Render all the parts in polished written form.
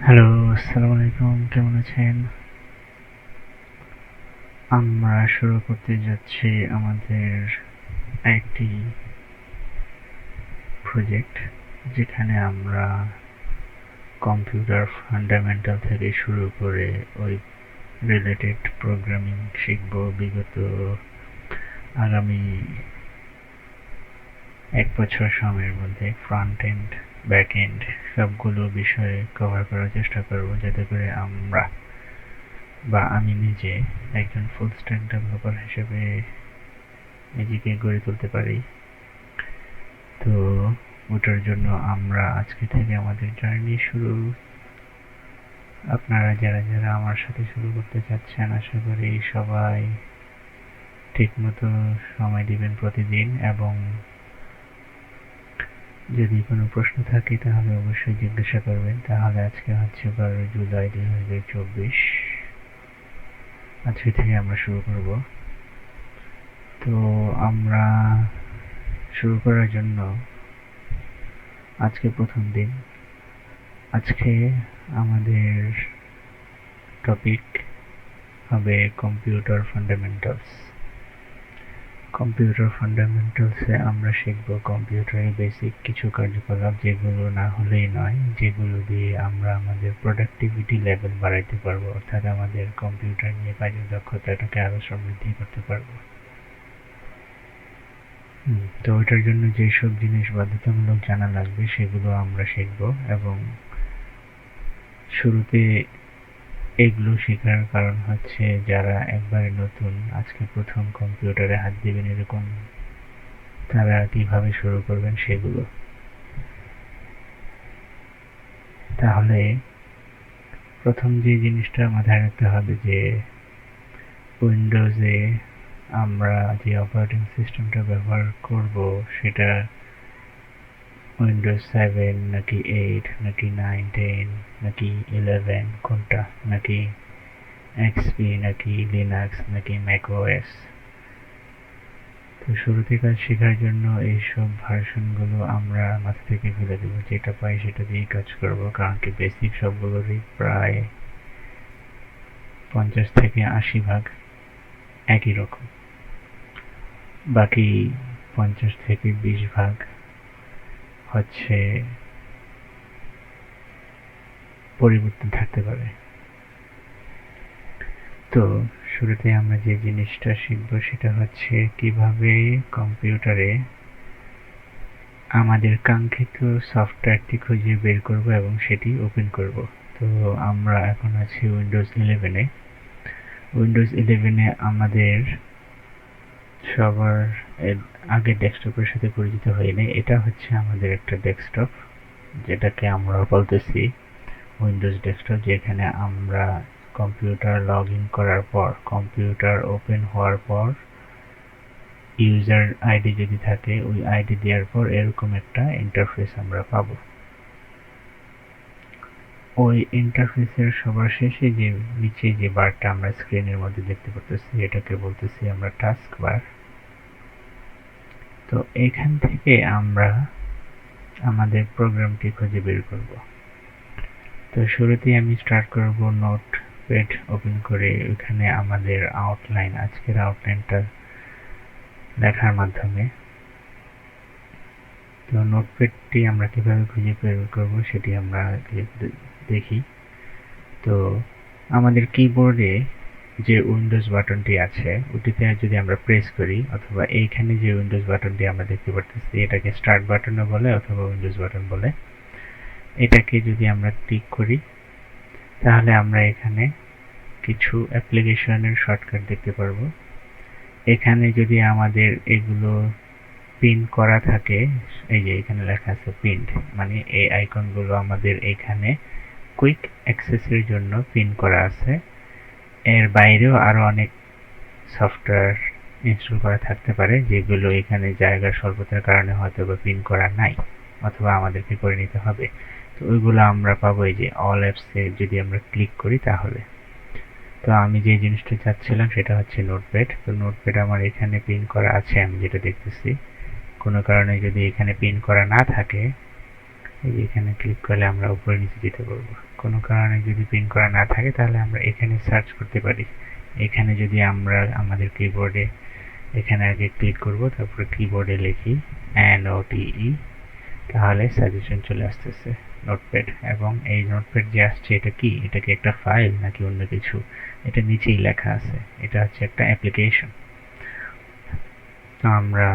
Hello, আসসালামু আলাইকুম। কেমন আছেন? আমরা শুরু করতে যাচ্ছি আমাদের একটি প্রজেক্ট, যেখানে আমরা কম্পিউটার ফান্ডামেন্টাল থেকে শুরু করে ওই রিলেটেড প্রোগ্রামিং শিখব। বিগত আগামী 1 বছর সময়ের মধ্যে ফ্রন্ট এন্ড, ব্যাক এন্ড সবগুলো বিষয়ে কভার করার চেষ্টা করব, যাতে করে আমরা বা আমি নিজে একজন ফুল স্ট্যাক ডেভেলপার হিসেবে নিজেকে গড়ে তুলতে পারি। তো ওটার জন্য আমরা আজকে থেকে আমাদের জার্নি শুরু। আপনারা যারা যারা আমার সাথে শুরু করতে চাচ্ছেন, আশা করি সবাই ঠিকমতো সময় দিবেন প্রতিদিন, এবং যদি কোনো প্রশ্ন থাকে তাহলে অবশ্যই জিজ্ঞাসা করবেন। তাহলে আজকে হচ্ছে 12 জুলাই 2024, আজকে থেকে আমরা শুরু করব। তো আমরা শুরু করার জন্য আজকে প্রথম দিন। আজকে আমাদের টপিক হবে কম্পিউটার ফান্ডামেন্টালস। কম্পিউটার ফান্ডামেন্টালসে আমরা শিখব কম্পিউটারের বেসিক কিছু কার্যকলাপ, যেগুলো না হলেই নয়, যেগুলো দিয়ে আমরা আমাদের প্রোডাক্টিভিটি লেভেল বাড়াইতে পারবো, অর্থাৎ আমাদের কম্পিউটার নিয়ে কাজের দক্ষতাটাকে আরো সমৃদ্ধি করতে পারবো। তো ওইটার জন্য যেসব জিনিস বাধ্যতামূলক জানা লাগবে সেগুলো আমরা শিখব, এবং শুরুতে এগুলো শেখার কারণ হচ্ছে যারা একবারে নতুন, আজকে প্রথম কম্পিউটারে হাত দিবেন এরকম, তারা কিভাবে শুরু করবেন সেগুলো। তাহলে প্রথম যে জিনিসটা মাথায় রাখতে হবে যে উইন্ডোজে আমরা যে অপারেটিং সিস্টেমটা ব্যবহার করব সেটা উইন্ডোজ 7 নাকি 8 নাকি 9 10 নাকি 11 কোনটা, নাকি এক্সপি নাকি লিনাক্স নাকি ম্যাকওএস। তো শুরুতে কাজ শেখার জন্য এইসব ভার্সনগুলো আমরা মাথা থেকে ফেলে দেবো, যেটা পাই সেটা দিয়েই কাজ করব, কারণ কি বেসিক সবগুলোরই প্রায় 50 থেকে 80 ভাগ একই রকম। বাকি 50 থেকে 20 ভাগ হচ্ছে পরিবর্তন থাকতে পারে। তো শুরুতে আমরা যে জিনিসটা শিখব সেটা হচ্ছে কিভাবে কম্পিউটারে আমাদের কাঙ্ক্ষিত সফটওয়্যারটি খুঁজে বের করব এবং সেটি ওপেন করব। তো আমরা এখন আছি উইন্ডোজ 11-এ। উইন্ডোজ 11-এ আমাদের সবার আগে ডেস্কটপের সাথে পরিচিত হয়নি। এটা হচ্ছে আমাদের একটা ডেস্কটপ, যেটাকে আমরা বলতেছি উইন্ডোজ ডেস্কটপ, যেখানে আমরা কম্পিউটার লগ ইন করার পর, কম্পিউটার ওপেন হওয়ার পর ইউজার আইডি যদি থাকে, ওই আইডি দেওয়ার পর এরকম একটা ইন্টারফেস আমরা পাবো। ওই ইন্টারফেসের সবার শেষে যে নিচে যে বারটা আমরা স্ক্রিনের মধ্যে দেখতে পাচ্ছি, এটাকে বলতেছি আমরা টাস্ক বার। তো এখান থেকে আমরা আমাদের প্রোগ্রামটি খুঁজে বের করব। তো শুরুতেই আমি স্টার্ট করব নোটপ্যাড ওপেন করে। ওখানে আমাদের আউটলাইন, আজকের আউটলাইনটা লেখার মাধ্যমে। তো নোটপ্যাডটি আমরা কিভাবে খুঁজে বের করব সেটি আমরা দেখি। তো আমাদের কিবোর্ডে যে উইন্ডোজ বাটনটি আছে ওটিতে যদি আমরা প্রেস করি, অথবা এইখানে যে উইন্ডোজ বাটনটি আমরা দেখতে পাচ্ছি এটাকে স্টার্ট বাটনও বলে অথবা উইন্ডোজ বাটন বলে, এটাকে যদি আমরা ক্লিক করি তাহলে আমরা এখানে কিছু অ্যাপ্লিকেশনের শর্টকাট দেখতে পারবো। এখানে যদি আমাদের এগুলো পিন করা থাকে, এই যে এখানে লেখা আছে পিন্ড, মানে এই আইকনগুলো আমাদের এখানে কুইক অ্যাক্সেসের জন্য পিন করা আছে। এর বাইরেও আরো অনেক সফটওয়্যার ইনস্টল করা থাকতে পারে, যেগুলো এখানে জায়গার স্বল্পতার কারণে হয়তো বা পিন করা নাই, অথবা আমাদেরকে করে নিতে হবে। তো ওইগুলো আমরা পাবো এই যে অল অ্যাপসে যদি আমরা ক্লিক করি তাহলে। তো আমি যে জিনিসটা চাচ্ছিলাম সেটা হচ্ছে নোটপ্যাড। তো নোটপ্যাড আমার এখানে পিন করা আছে, আমি যেটা দেখতেছি। কোনো কারণে যদি এখানে পিন করা না থাকে, এই যে এখানে ক্লিক করলে আমরা উপরে নিচে যেতে পারবো কোনো কারণে যদি পিন করা না থাকে তাহলে আমরা এখানে সার্চ করতে পারি। এখানে যদি আমরা আমাদের কিবোর্ডে এখানে আগে ক্লিক করব, তারপরে কিবোর্ডে লিখি NOTE, তাহলে সাজেশন চলে আসতেছে নোটপ্যাড। এবং এই নোটপ্যাড যে আসছে এটা কি, এটা কি একটা ফাইল নাকি অন্য কিছু, এটা নিচেই লেখা আছে। এটা হচ্ছে একটা অ্যাপ্লিকেশন। তো আমরা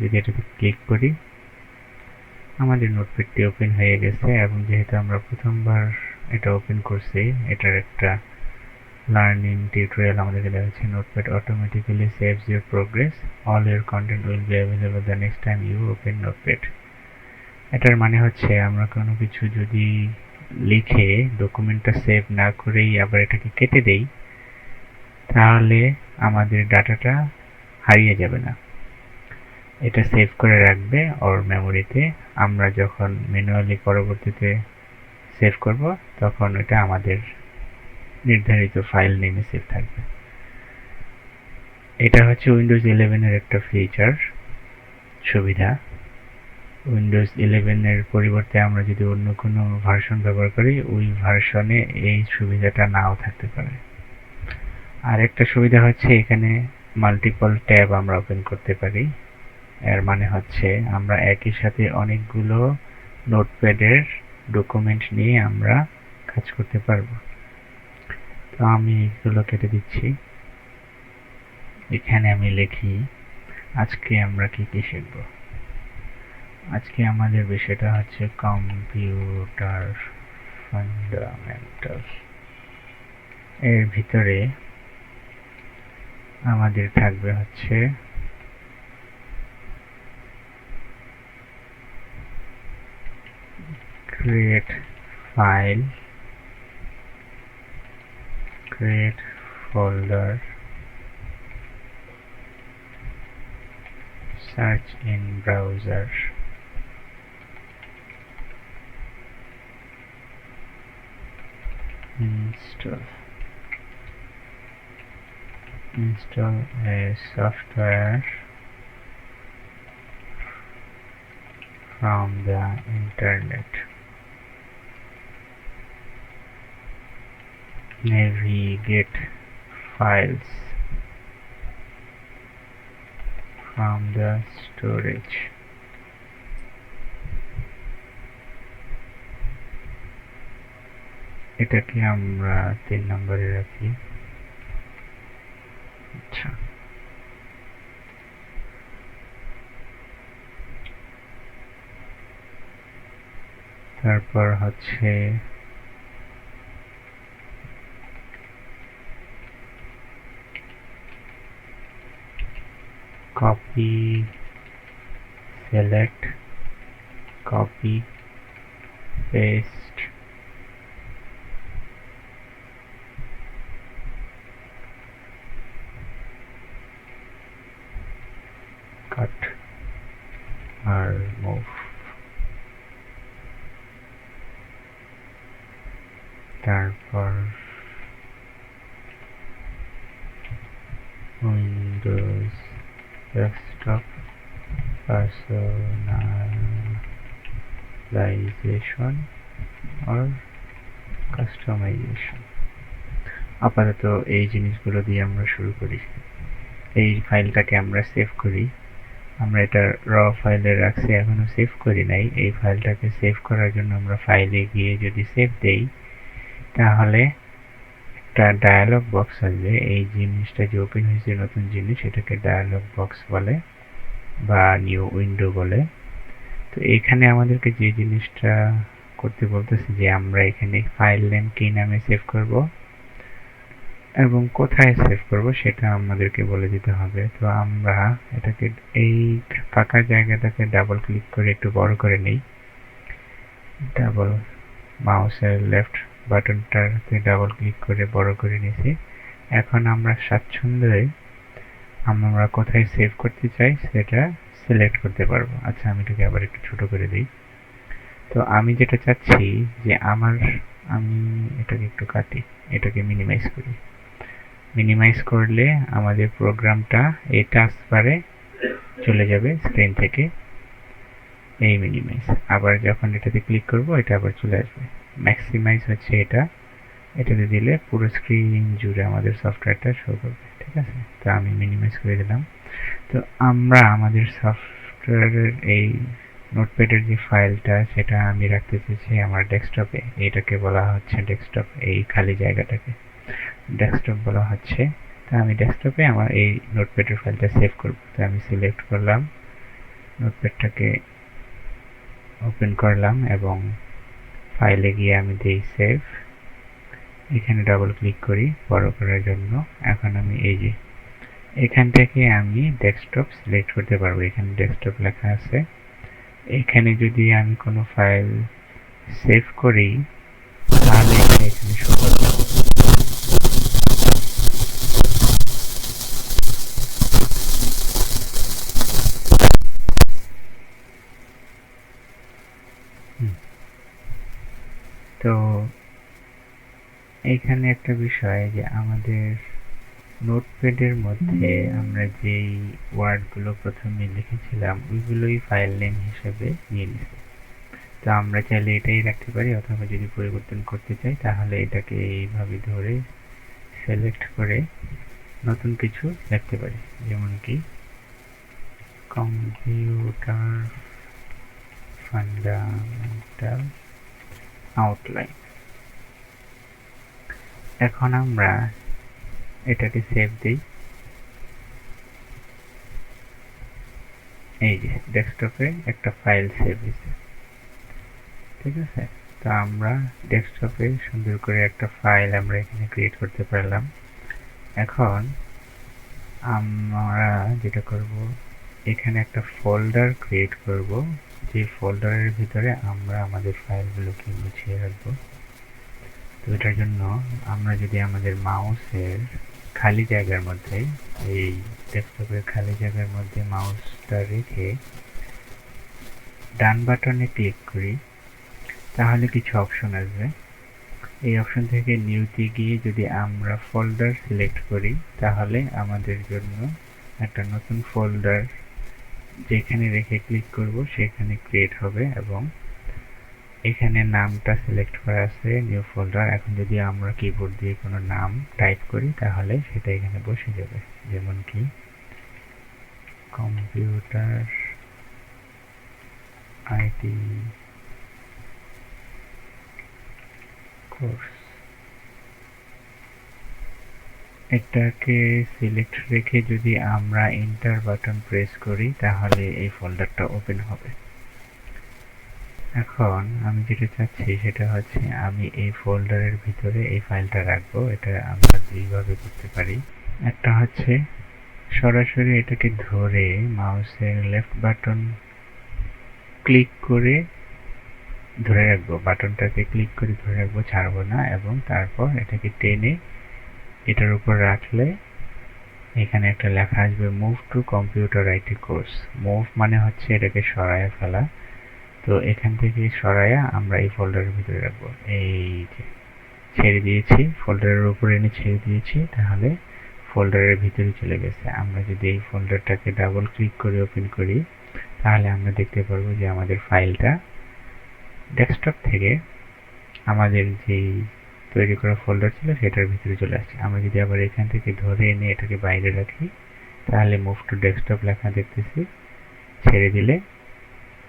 যদি এটাতে ক্লিক করি, আমাদের নোটপ্যাডটি ওপেন হয়ে গেছে। এবং যেহেতু আমরা প্রথমবার এটা ওপেন করছি, এটার একটা লার্নিং টিউটোরিয়াল আমাদেরকে দেওয়া হচ্ছে, Notepad automatically saves your progress, all your content will be available the next time you open Notepad. এটার মানে হচ্ছে আমরা কোনো কিছু যদি লিখে ডকুমেন্টটা সেভ না করেই আবার এটাকে কেটে দেই, তাহলে আমাদের ডাটাটা হারিয়ে যাবে না। এটা সেভ করে রাখবে ওর মেমোরিতে। আমরা যখন ম্যানুয়ালি পরবর্তীতে সেভ করব, তখন এটা আমাদের নির্ধারিত ফাইল নেমে সেভ থাকবে। এটা হচ্ছে উইন্ডোজ 11 এর একটা ফিচার সুবিধা। উইন্ডোজ 11 এর পরিবর্তে আমরা যদি অন্য কোনো ভার্সন ব্যবহার করি, ওই ভার্সনে এই সুবিধাটা নাও থাকতে পারে। আর একটা সুবিধা হচ্ছে এখানে মাল্টিপল ট্যাব আমরা ওপেন করতে পারি। এর মানে হচ্ছে আমরা একই সাথে অনেকগুলো নোটপ্যাডের ডকুমেন্ট নিয়ে আমরা কাজ করতে পারবো। তো আমি এগুলো কেটে দিচ্ছি। এখানে আমি লিখি আজকে আমরা কি কি শিখব। আজকে আমাদের বিষয়টা হচ্ছে কম্পিউটার ফান্ডামেন্টাল। এর ভিতরে আমাদের থাকবে হচ্ছে create file, create folder, search in browser, install a software from the internet, navigate files from the storage, এটাকে আমরা 3 নম্বরে রাখি। আচ্ছা, তারপর হচ্ছে copy, select, copy, paste, cut আর move। তারপর Windows desktop personalization or customization। আপাতত এই জিনিসগুলো দিয়ে আমরা শুরু করি। এই ফাইলটাকে আমরা সেভ করি। আমরা এটা র ফাইলে রাখছি, এখনো সেভ করি নাই। এই ফাইলটাকে সেভ করার জন্য আমরা ফাইলে গিয়ে যদি সেভ দেই, তাহলে একটা ডায়ালগ বক্স আসবে। এই জিনিসটা যে ওপেন হয়েছে নতুন জিনিস, এটাকে ডায়ালগ বক্স বলে বা নিউ উইন্ডো বলে। তো এখানে আমাদেরকে যে জিনিসটা করতে বলতেছে যে আমরা এখানে ফাইল নেম কি নামে সেভ করব এবং কোথায় সেভ করব সেটা আমাদেরকে বলে দিতে হবে। তো আমরা এটাকে এই ফাঁকা জায়গাটাকে ডাবল ক্লিক করে একটু বড় করে নেই। ডাবল মাউসের লেফট বাটনটাতে ডাবল ক্লিক করে বড় করে নিয়েছি। এখন আমরা স্বাচ্ছন্দ্যে আমরা কোথায় সেভ করতে চাই সেটা সিলেক্ট করতে পারবো। আচ্ছা, আমি এটাকে আবার একটু ছোট করে দিই। তো আমি যেটা চাচ্ছি যে আমি এটাকে একটু কাটি, এটাকে মিনিমাইজ করি। মিনিমাইজ করলে আমাদের প্রোগ্রামটা এই টাস্কবারে চলে যাবে স্ক্রিন থেকে। এই মিনিমাইজ, আবার যখন এটাতে ক্লিক করব এটা আবার চলে আসবে। ম্যাক্সিমাইজ হচ্ছে এটাতে দিলে পুরো স্ক্রিন জুড়ে আমাদের সফটওয়্যারটা শো করবে, ঠিক আছে। তো আমি মিনিমাইজ করে দিলাম। তো আমরা আমাদের সফটওয়্যারের এই নোটপ্যাডের যে ফাইলটা সেটা আমি রাখতে চেয়েছি আমার ডেস্কটপে। এটাকে বলা হচ্ছে ডেস্কটপ, এই খালি জায়গাটাকে ডেস্কটপ বলা হচ্ছে। তো আমি ডেস্কটপে আমার এই নোটপ্যাডের ফাইলটা সেভ করব। তো আমি সিলেক্ট করলাম, নোটপ্যাডটাকে ওপেন করলাম এবং ফাইলে গিয়ে আমি দিই সেভ। এখানে ডাবল ক্লিক করি বড় করার জন্য। এখন আমি এই যে এখান থেকে আমি ডেস্কটপ সিলেক্ট করতে পারবো। এখানে ডেস্কটপ লেখা আছে। এখানে যদি আমি কোনো ফাইল সেভ করি তাহলে এখানে শো করবে। তো এখানে একটা বিষয় যে আমাদের নোটপ্যাডের মধ্যে আমরা যেই ওয়ার্ডগুলো প্রথমে লিখেছিলাম ওইগুলোই ফাইল নেম হিসেবে নিয়ে নিছে। তো আমরা চাইলে এটাই রাখতে পারি, অথবা যদি পরিবর্তন করতে চাই তাহলে এটাকে এইভাবে ধরে সিলেক্ট করে নতুন কিছু লিখতে পারি, যেমন কি কম্পিউটার ফান্ডামেন্টাল আউটলাইন। এখন আমরা এটাকে সেভ দিই। এই যে ডেস্কটপে একটা ফাইল সেভ হয়েছে, ঠিক আছে। তো আমরা ডেস্কটপে সুন্দর করে একটা ফাইল আমরা এখানে ক্রিয়েট করতে পারলাম। এখন আমরা যেটা করব, এখানে একটা ফোল্ডার ক্রিয়েট করব, যে ফোল্ডারের ভিতরে আমরা আমাদের ফাইলগুলোকে গুছিয়ে রাখবো। তো এটার জন্য আমরা যদি আমাদের মাউসের খালি জায়গার মধ্যে, এই ডেস্কটপের খালি জায়গার মধ্যে মাউসটা রেখে ডান বাটনে ক্লিক করি তাহলে কিছু অপশন আসবে। এই অপশন থেকে নিউতে গিয়ে যদি আমরা ফোল্ডার সিলেক্ট করি তাহলে আমাদের জন্য একটা নতুন ফোল্ডার যেখানে রেখে ক্লিক করব সেখানে ক্রিয়েট হবে এবং এখানে নামটা সিলেক্ট করা আছে নিউ ফোল্ডার। এখন যদি আমরা কিবোর্ড দিয়ে কোনো নাম টাইপ করি তাহলে সেটা এখানে বসে যাবে, যেমন কি কম্পিউটার আইটি কোর্স। এটাকে সিলেক্ট রেখে যদি আমরা এন্টার বাটন প্রেস করি তাহলে এই ফোল্ডারটা ওপেন হবে। এখন আমি যেটা চাচ্ছি সেটা হচ্ছে আমি এই ফোল্ডারের ভিতরে এই ফাইলটা রাখবো। এটা আমরা দুইভাবে করতে পারি। একটা হচ্ছে সরাসরি এটাকে ধরে মাউসের লেফট বাটন ক্লিক করে ধরে রাখবো, বাটনটাকে ক্লিক করে ধরে রাখবো, ছাড়বো না, এবং তারপর এটাকে টেনে এটার উপর রাখলে এখানে একটা লেখা আসবে move to computer IT course. Move মানে হচ্ছে এটাকে সরায় ফেলা। তো এখান থেকে সরাইয়া আমরা এই ফোল্ডারের ভিতরে রাখবো। এই যে ছেড়ে দিয়েছি, ফোল্ডারের উপরে এনে ছেড়ে দিয়েছি, তাহলে ফোল্ডারের ভিতরে চলে গেছে। আমরা যদি এই ফোল্ডারটাকে ডাবল ক্লিক করে ওপেন করি তাহলে আমরা দেখতে পারবো যে আমাদের ফাইলটা ডেস্কটপ থেকে আমাদের যেই তৈরি করা ফোল্ডার ছিল সেটার ভিতরে চলে আসছে। আমরা যদি আবার এখান থেকে ধরে এনে এটাকে বাইরে রাখি তাহলে মুভ টু ডেস্কটপ লেখা দেখতেছি, ছেড়ে দিলে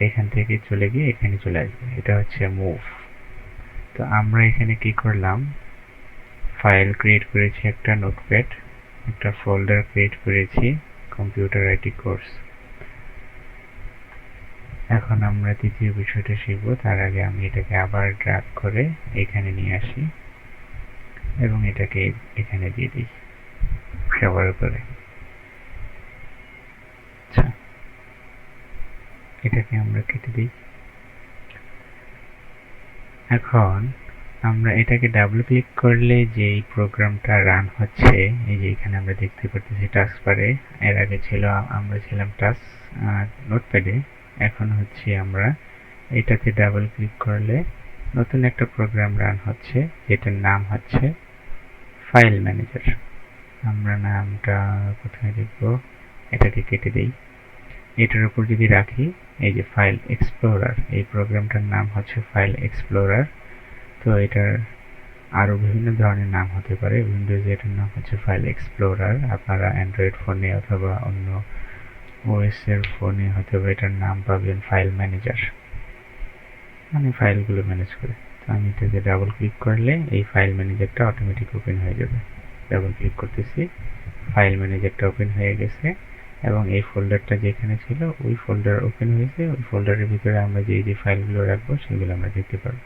এখান থেকে চলে গিয়ে এখানে চলে আসবে। এটা হচ্ছে মুভ। তো আমরা এখানে কি করলাম, ফাইল ক্রিয়েট করেছি একটা নোটপ্যাড, একটা ফোল্ডার ক্রিয়েট করেছি কম্পিউটার আইটি কোর্স। এখন আমরা দ্বিতীয় বিষয়টা শিখব। তার আগে আমি এটাকে আবার ড্র্যাগ করে এখানে নিয়ে আসি এবং এটাকে এখানে দিয়ে দিই সবার উপরে। আচ্ছা, এটাকে আমরা কেটে দিই। এখন আমরা এটাকে ডাবল ক্লিক করলে যে প্রোগ্রামটা রান হচ্ছে, এই যে এখানে আমরা দেখতে পাচ্ছি টাস্কবারে, এর আগে ছিল আমরা ছিলাম টাস্ক নোটপ্যাডে, এখন হচ্ছে আমরা এটাতে ডাবল ক্লিক করলে নতুন একটা প্রোগ্রাম রান হচ্ছে যেটার নাম হচ্ছে ফাইল ম্যানেজার। আমরা নামটা কোথায় লিখবো, এটাকে কেটে দেই। এটার উপর যদি রাখি এই যে ফাইল এক্সপ্লোরার, এই প্রোগ্রামটার নাম হচ্ছে ফাইল এক্সপ্লোরার। তো এটার আরও বিভিন্ন ধরনের নাম হতে পারে। উইন্ডোজে এটার নাম হচ্ছে ফাইল এক্সপ্লোরার। আপনারা অ্যান্ড্রয়েড ফোনে অথবা অন্য ওএস এর ফোনে হয়তো এটার নাম পাবেন ফাইল ম্যানেজার, মানে ফাইলগুলো ম্যানেজ করে। তো আমি এটাতে ডাবল ক্লিক করলে এই ফাইল ম্যানেজারটা অটোমেটিক ওপেন হয়ে যাবে। ডাবল ক্লিক করতেছি, ফাইল ম্যানেজারটা ওপেন হয়ে গেছে এবং এই ফোল্ডারটা যেখানে ছিল ওই ফোল্ডার ওপেন হয়েছে। ওই ফোল্ডারের ভিতরে আমরা যে ফাইলগুলো রাখবো সেগুলো আমরা দেখতে পারবো।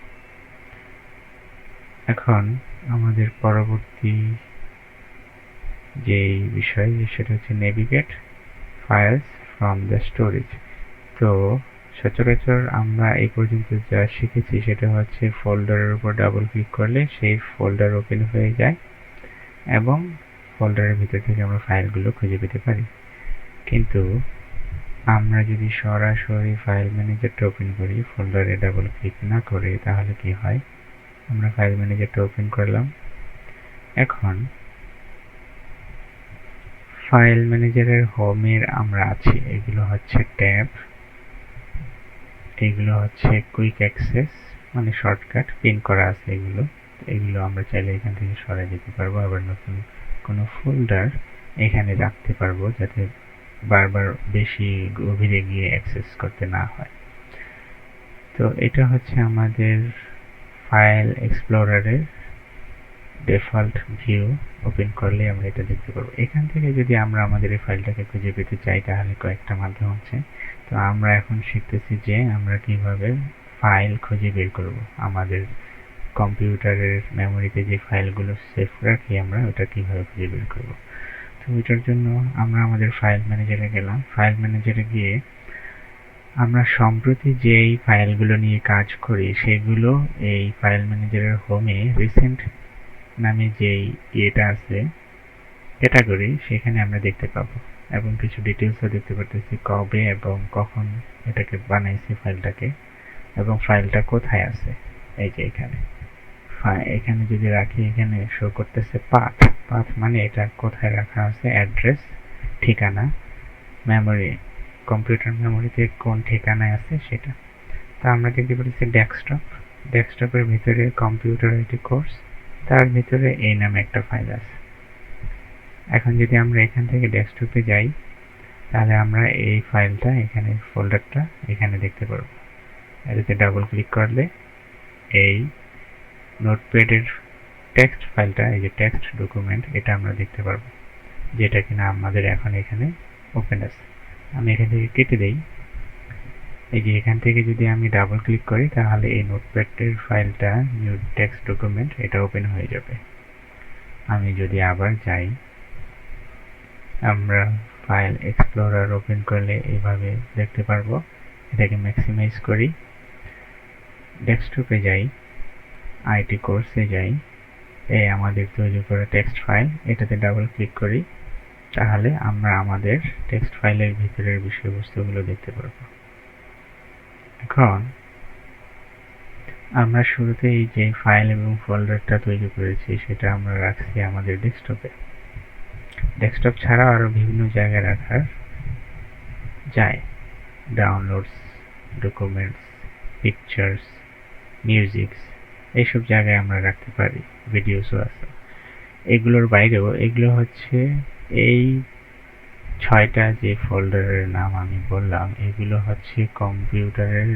এখন আমাদের পরবর্তী যে বিষয় সেটা হচ্ছে navigate files from the storage. তো সচরাচর আমরা এই পর্যন্ত যা শিখেছি সেটা হচ্ছে ফোল্ডারের উপর ডাবল ক্লিক করলে সেই ফোল্ডার ওপেন হয়ে যায় এবং ফোল্ডারের ভিতর থেকে আমরা ফাইলগুলো খুঁজে পেতে পারি। কিন্তু আমরা যদি সরাসরি ফাইল ম্যানেজারটা ওপেন করি ফোল্ডারে ডাবল ক্লিক না করে, তাহলে কি হয়? আমরা ফাইল ম্যানেজারটা ওপেন করলাম। এখন ফাইল ম্যানেজারের হোমের আমরা আছি। এগুলো হচ্ছে ট্যাব, এগুলো হচ্ছে কুইক অ্যাক্সেস মানে শর্টকাট পিন করা আছে। এগুলো আমরা চাইলে এখান থেকে সরাই দিতে পারবো। আবার নতুন কোনো ফোল্ডার এখানে রাখতে পারবো যাতে বারবার বেশি গভীরে গিয়ে অ্যাক্সেস করতে না হয়। তো এটা হচ্ছে আমাদের ফাইল এক্সপ্লোরারের ডিফল্ট ভিউ। ওপেন করলে আমরা এটা দেখতে পারবো। এখান থেকে যদি আমরা আমাদের এই ফাইলটাকে খুঁজে পেতে চাই তাহলে কয়েকটা মাধ্যম আছে। তো আমরা এখন শিখতেছি যে আমরা কিভাবে ফাইল খুঁজে বের করব। আমাদের কম্পিউটারের মেমোরিতে যে ফাইলগুলো সেভ রাখি আমরা ওটা কিভাবে খুঁজে বের করব। তো এটার জন্য আমরা আমাদের ফাইল ম্যানেজারে গেলাম। ফাইল ম্যানেজারে গিয়ে আমরা সম্প্রতি যেই ফাইলগুলো নিয়ে কাজ করি সেগুলো এই ফাইল ম্যানেজারের হোমে রিসেন্ট নামে যেই ইয়েটা আছে ক্যাটাগরি, সেখানে আমরা দেখতে পাবো এবং কিছু ডিটেলসও দেখতে পারতেছি কবে এবং কখন এটাকে বানাইছি ফাইলটাকে এবং ফাইলটা কোথায় আছে। এই যে এখানে যদি রাখি এখানে শো করতেছে পাথ। পাথ মানে এটা কোথায় রাখা আছে, অ্যাড্রেস, ঠিকানা, মেমোরি, কম্পিউটার মেমোরিতে কোন ঠিকানায় আছে সেটা। তো আমরা দেখতে পাচ্ছি ডেস্কটপ। ডেস্কটপের ভিতরে কম্পিউটার আইটি কোর্স, তার ভিতরে এই নামে একটা ফাইল আছে। এখন যদি আমরা এখান থেকে ডেস্কটপে যাই তাহলে আমরা এই ফাইলটা এখানে ফোল্ডারটা এখানে দেখতে পারবো। এটাতে ডাবল ক্লিক করলে এই নোটপ্যাডের টেক্সট ফাইলটা, এই যে টেক্সট ডকুমেন্ট, এটা আমরা দেখতে পারবো যেটা কিনা আমাদের এখন এখানে ওপেন আছে। আমি এখান থেকে কেটে দেই। এই যে এখান থেকে যদি আমি ডাবল ক্লিক করি তাহলে এই নোটপ্যাডের ফাইলটা নিউ টেক্সট ডকুমেন্ট এটা ওপেন হয়ে যাবে। আমি যদি আবার যাই, আমরা ফাইল এক্সপ্লোরার ওপেন করলে এইভাবে দেখতে পারবো। এটাকে ম্যাক্সিমাইজ করি, ডেস্কটপে যাই, আইটি কোর্সে যাই, এই আমাদের তৈরি করা টেক্সট ফাইল, এটাতে ডাবল ক্লিক করি, তাহলে আমরা আমাদের টেক্সট ফাইলের ভিতরের বিষয়বস্তুগুলো দেখতে পারবো। এখন আমরা শুরুতেই যে ফাইল এবং ফোল্ডারটা তৈরি করেছি সেটা আমরা রাখছি আমাদের ডেস্কটপে। ডেস্কটপ ছাড়াও আরো বিভিন্ন জায়গায় রাখা যায়, ডাউনলোডস, ডকুমেন্টস, পিকচার্স, মিউজিকস, এইসব জায়গায় আমরা রাখতে পারি। ভিডিওসও আছে। এগুলোর বাইরেও এগুলো হচ্ছে এই 6টা যে ফোল্ডারের নাম আমি বললাম এগুলো হচ্ছে কম্পিউটারের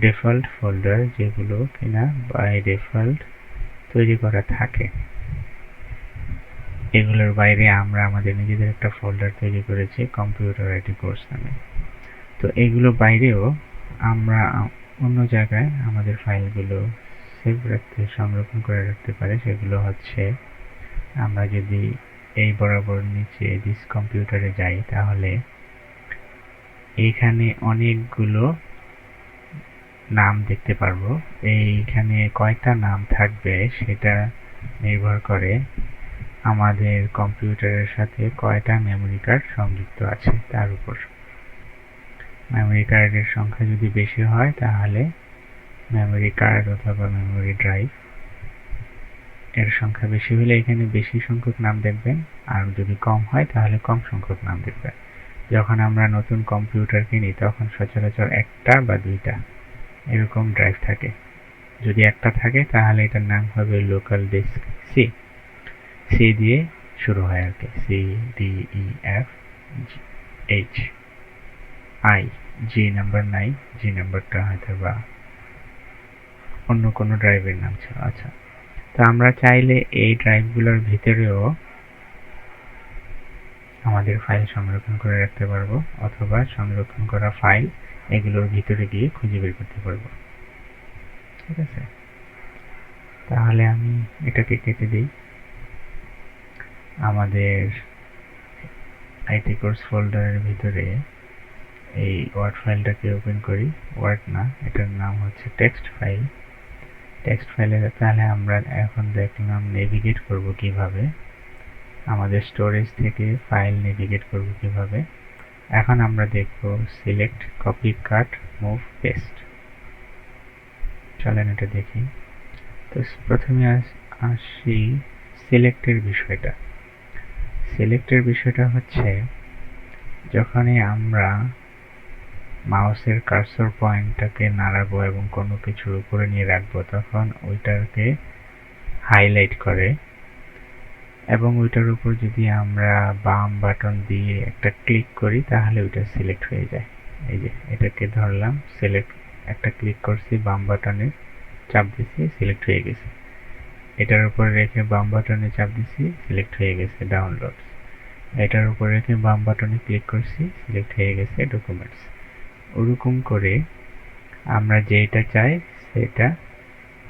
ডিফল্ট ফোল্ডার, যেগুলো কিনা বাই ডিফল্ট তৈরি করা থাকে। এগুলোর বাইরে আমরা আমাদের নিজেদের একটা ফোল্ডার তৈরি করেছি কম্পিউটার আইটি কোর্স নামে। তো এগুলো বাইরেও আমরা অন্য জায়গায় আমাদের ফাইলগুলো সেভ রাখতে, সংরক্ষণ করে রাখতে পারি। সেগুলো হচ্ছে আমরা যদি এই বরাবর নিচে দিস কম্পিউটারে যাই তাহলে এইখানে অনেকগুলো নাম দেখতে পারবো। এইখানে কয়টা নাম থাকবে সেটা নির্ভর করে আমাদের কম্পিউটারের সাথে কয়টা মেমোরি কার্ড সংযুক্ত আছে তার উপর। মেমোরি কার্ডের সংখ্যা যদি বেশি হয় তাহলে মেমোরি কার্ড অথবা মেমোরি ড্রাইভ এর সংখ্যা বেশি হলে এখানে বেশি সংখ্যক নাম দেখবেন, আর যদি কম হয় তাহলে কম সংখ্যক নাম দেখবেন। যখন আমরা নতুন কম্পিউটার কিনি তখন সচরাচর একটা বা দুইটা এরকম ড্রাইভ থাকে। যদি একটা থাকে তাহলে এটার নাম হবে লোকাল ডিস্ক সি। সি দিয়ে শুরু হয় আর কি, C D E F H I, G number নাই, জি নাম্বারটা হয়তো বা অন্য কোনো ড্রাইভের নাম ছিল। আচ্ছা, তো আমরা চাইলে এই ড্রাইভগুলোর ভিতরেও আমাদের ফাইল সংরক্ষণ করে রাখতে পারবো, অথবা সংরক্ষণ করা ফাইল এগুলোর ভিতরে গিয়ে খুঁজে বের করতে পারবো। ঠিক আছে, তাহলে আমি এটাকে কেটে দিই। আমাদের আইটি কোর্স ফোল্ডারের ভিতরে এই ওয়ার্ড ফাইলটাকে ওপেন করি। ওয়ার্ড না, এটার নাম হচ্ছে টেক্সট ফাইল। টেক্সট ফাইলে তাহলে আমরা এখন দেখলাম নেভিগেট করব কিভাবে, আমাদের স্টোরেজ থেকে ফাইল নেভিগেট করব কিভাবে। এখন আমরা দেখব সিলেক্ট, কপি, কাট, মুভ, পেস্ট। চলেন এটা দেখি। তো প্রথমে আসি সিলেক্টের বিষয়টা। সিলেক্টের বিষয়টা হচ্ছে যখনই আমরা মাউসের কার্সর পয়েন্টটাকে নাড়াবো এবং কোনো কিছুর উপরে নিয়ে রাখবো, তখন ওইটাকে হাইলাইট করে, এবং ওইটার উপর যদি আমরা বাম বাটন দিয়ে একটা ক্লিক করি তাহলে ওইটা সিলেক্ট হয়ে যায়। এই যে এটাকে ধরলাম, সিলেক্ট, একটা ক্লিক করছি, বাম বাটনে চাপ দিছি, সিলেক্ট হয়ে গেছে। এটার উপর রেখে বাম বাটনে চাপ দিছি, সিলেক্ট হয়ে গেছে ডাউনলোডস। এটার উপর রেখে বাম বাটনে ক্লিক করছি, সিলেক্ট হয়ে গেছে ডকুমেন্টস। ওরকম করে আমরা যেটা চাই সেটা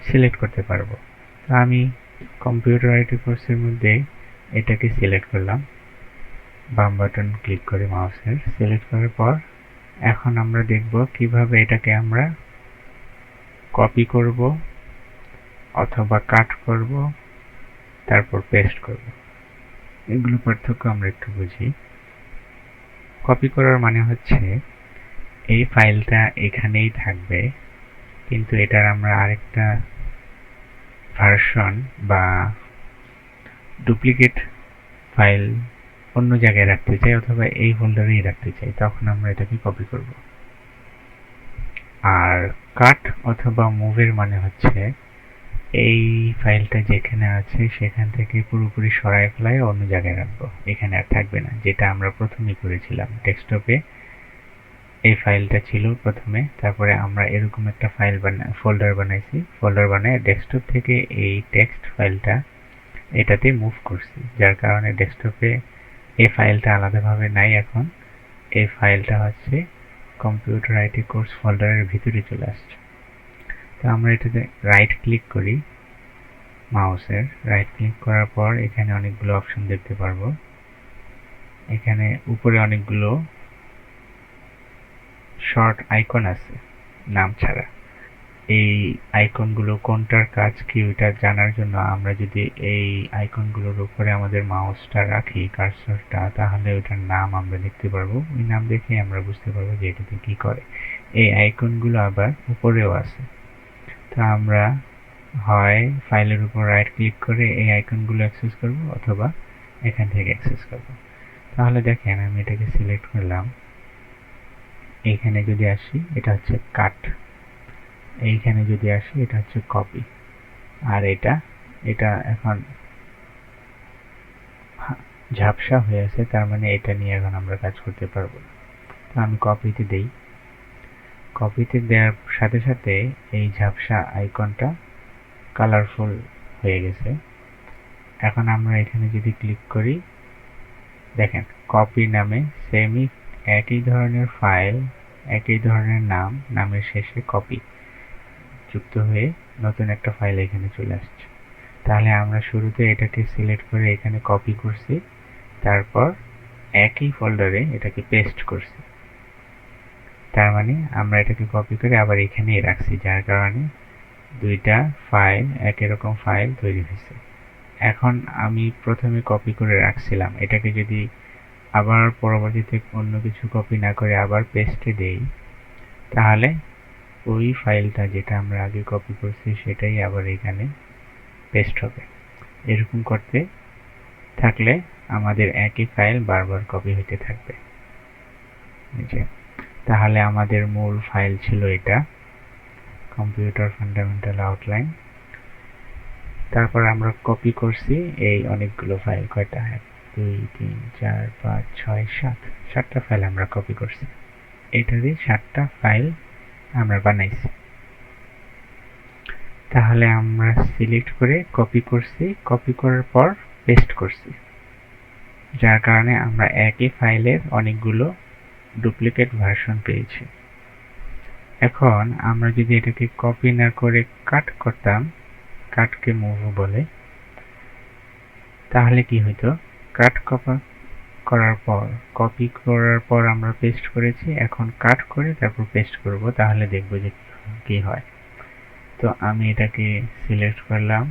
সিলেক্ট করতে পারবো। তো আমি কম্পিউটার আইটি কোর্সের মধ্যে এটাকে সিলেক্ট করলাম, বাম বাটন ক্লিক করে মাউসের। সিলেক্ট করার পর এখন আমরা দেখব কিভাবে এটাকে আমরা কপি করব অথবা কাট করব, তারপর পেস্ট করব। এগুলো পার্থক্য আমরা একটু বুঝি। কপি করার মানে হচ্ছে এই ফাইলটা এখানেই থাকবে, কিন্তু এটার আমরা আরেকটা ভার্সন বা ডুপ্লিকেট ফাইল অন্য জায়গায় রাখতে চাই, অথবা এই ফোল্ডারেই রাখতে চাই, তখন আমরা এটাকে কপি করব। আর কাট অথবা মুভের মানে হচ্ছে এই ফাইলটা যেখানে আছে সেখান থেকে পুরোপুরি সরায় ফেলায় অন্য জায়গায় রাখবো, এখানে আর থাকবে না। যেটা আমরা প্রথমেই করেছিলাম, ডেস্কটপে এই ফাইলটা ছিল প্রথমে, তারপরে আমরা এরকম একটা ফোল্ডার বানাইছি। ফোল্ডার বানায় ডেস্কটপ থেকে এই টেক্সট ফাইলটা এটাতে মুভ করছি, যার কারণে ডেস্কটপে এই ফাইলটা আলাদাভাবে নাই। এখন এই ফাইলটা হচ্ছে কম্পিউটার আইটি কোর্স ফোল্ডারের ভিতরে চলে আসছে। তো আমরা এটাতে রাইট ক্লিক করি, মাউসের রাইট ক্লিক করার পর এখানে অনেকগুলো অপশন দেখতে পারবো। এখানে উপরে অনেকগুলো শর্ট আইকন আছে নাম ছাড়া। এই আইকনগুলো কোনটার কাজ কি ওইটা জানার জন্য আমরা যদি এই আইকনগুলোর উপরে আমাদের মাউসটা রাখি, কার্সরটা, তাহলে ওইটার নাম আমরা দেখতে পারবো। ওই নাম দেখে আমরা বুঝতে পারবো যে এটাতে কি করে। এই আইকনগুলো আবার উপরেও আছে। তো আমরা হয় ফাইলের উপর রাইট ক্লিক করে এই আইকনগুলো অ্যাক্সেস করব, অথবা এখান থেকে অ্যাক্সেস করব। তাহলে দেখেন আমি এটাকে সিলেক্ট করলাম, এইখানে যদি আসি এটা হচ্ছে কাট, এইখানে যদি আসি এটা হচ্ছে কপি, আর এটা এখন ঝাপসা হয়ে আছে, তার মানে এটা নিয়ে এখন আমরা কাজ করতে পারবো। তো আমি কপিতে দেই, কপিতে দেওয়ার সাথে সাথে এই ঝাপসা আইকনটা কালারফুল হয়ে গেছে। এখন আমরা এখানে যদি ক্লিক করি, দেখেন কপি নামে সেমই একই ধরনের ফাইল, একই ধরনের নাম, নামের শেষে কপি যুক্ত হয়ে নতুন একটা ফাইল এখানে চলে আসছে। তাহলে আমরা শুরুতে এটাকে সিলেক্ট করে এখানে কপি করছি, তারপর একই ফোল্ডারে এটাকে পেস্ট করছি। তার মানে আমরা এটাকে কপি করে আবার এখানেই রাখছি, যার কারণে দুইটা ফাইল, একই রকম ফাইল তৈরি হয়েছে। এখন আমি প্রথমে কপি করে রাখছিলাম, এটাকে যদি আবার পরবর্তীতে অন্য কিছু কপি না করে আবার পেস্টে দেই, তাহলে ওই ফাইলটা যেটা আমরা আগে কপি করছি সেটাই আবার এখানে পেস্ট হবে। এরকম করতে থাকলে আমাদের একই ফাইল বারবার কপি হতে থাকবে। তাহলে আমাদের মূল ফাইল ছিল এটা, কম্পিউটার ফান্ডামেন্টাল আউটলাইন। তারপর আমরা কপি করছি এই অনেকগুলো ফাইল, কয়টা, 1 2 3 4 5 6 7, 7টা ফাইল আমরা কপি করছি। এটারই 7টা ফাইল আমরা বানাইছি। তাহলে আমরা সিলেক্ট করে কপি করছি, কপি করার পর পেস্ট করছি, যার কারণে আমরা একই ফাইলের অনেকগুলো ডুপ্লিকেট ভার্সন পেয়েছি। এখন আমরা যদি এটাকে কপি না করে কাট করতাম, কাটকে মুভ বলে, তাহলে কি হতো, কাট কপি করার পর আমরা পেস্ট করেছি, এখন কাট করে তারপর পেস্ট করব, তাহলে দেখব যে কি হয়। তো আমি এটাকে সিলেক্ট করলাম,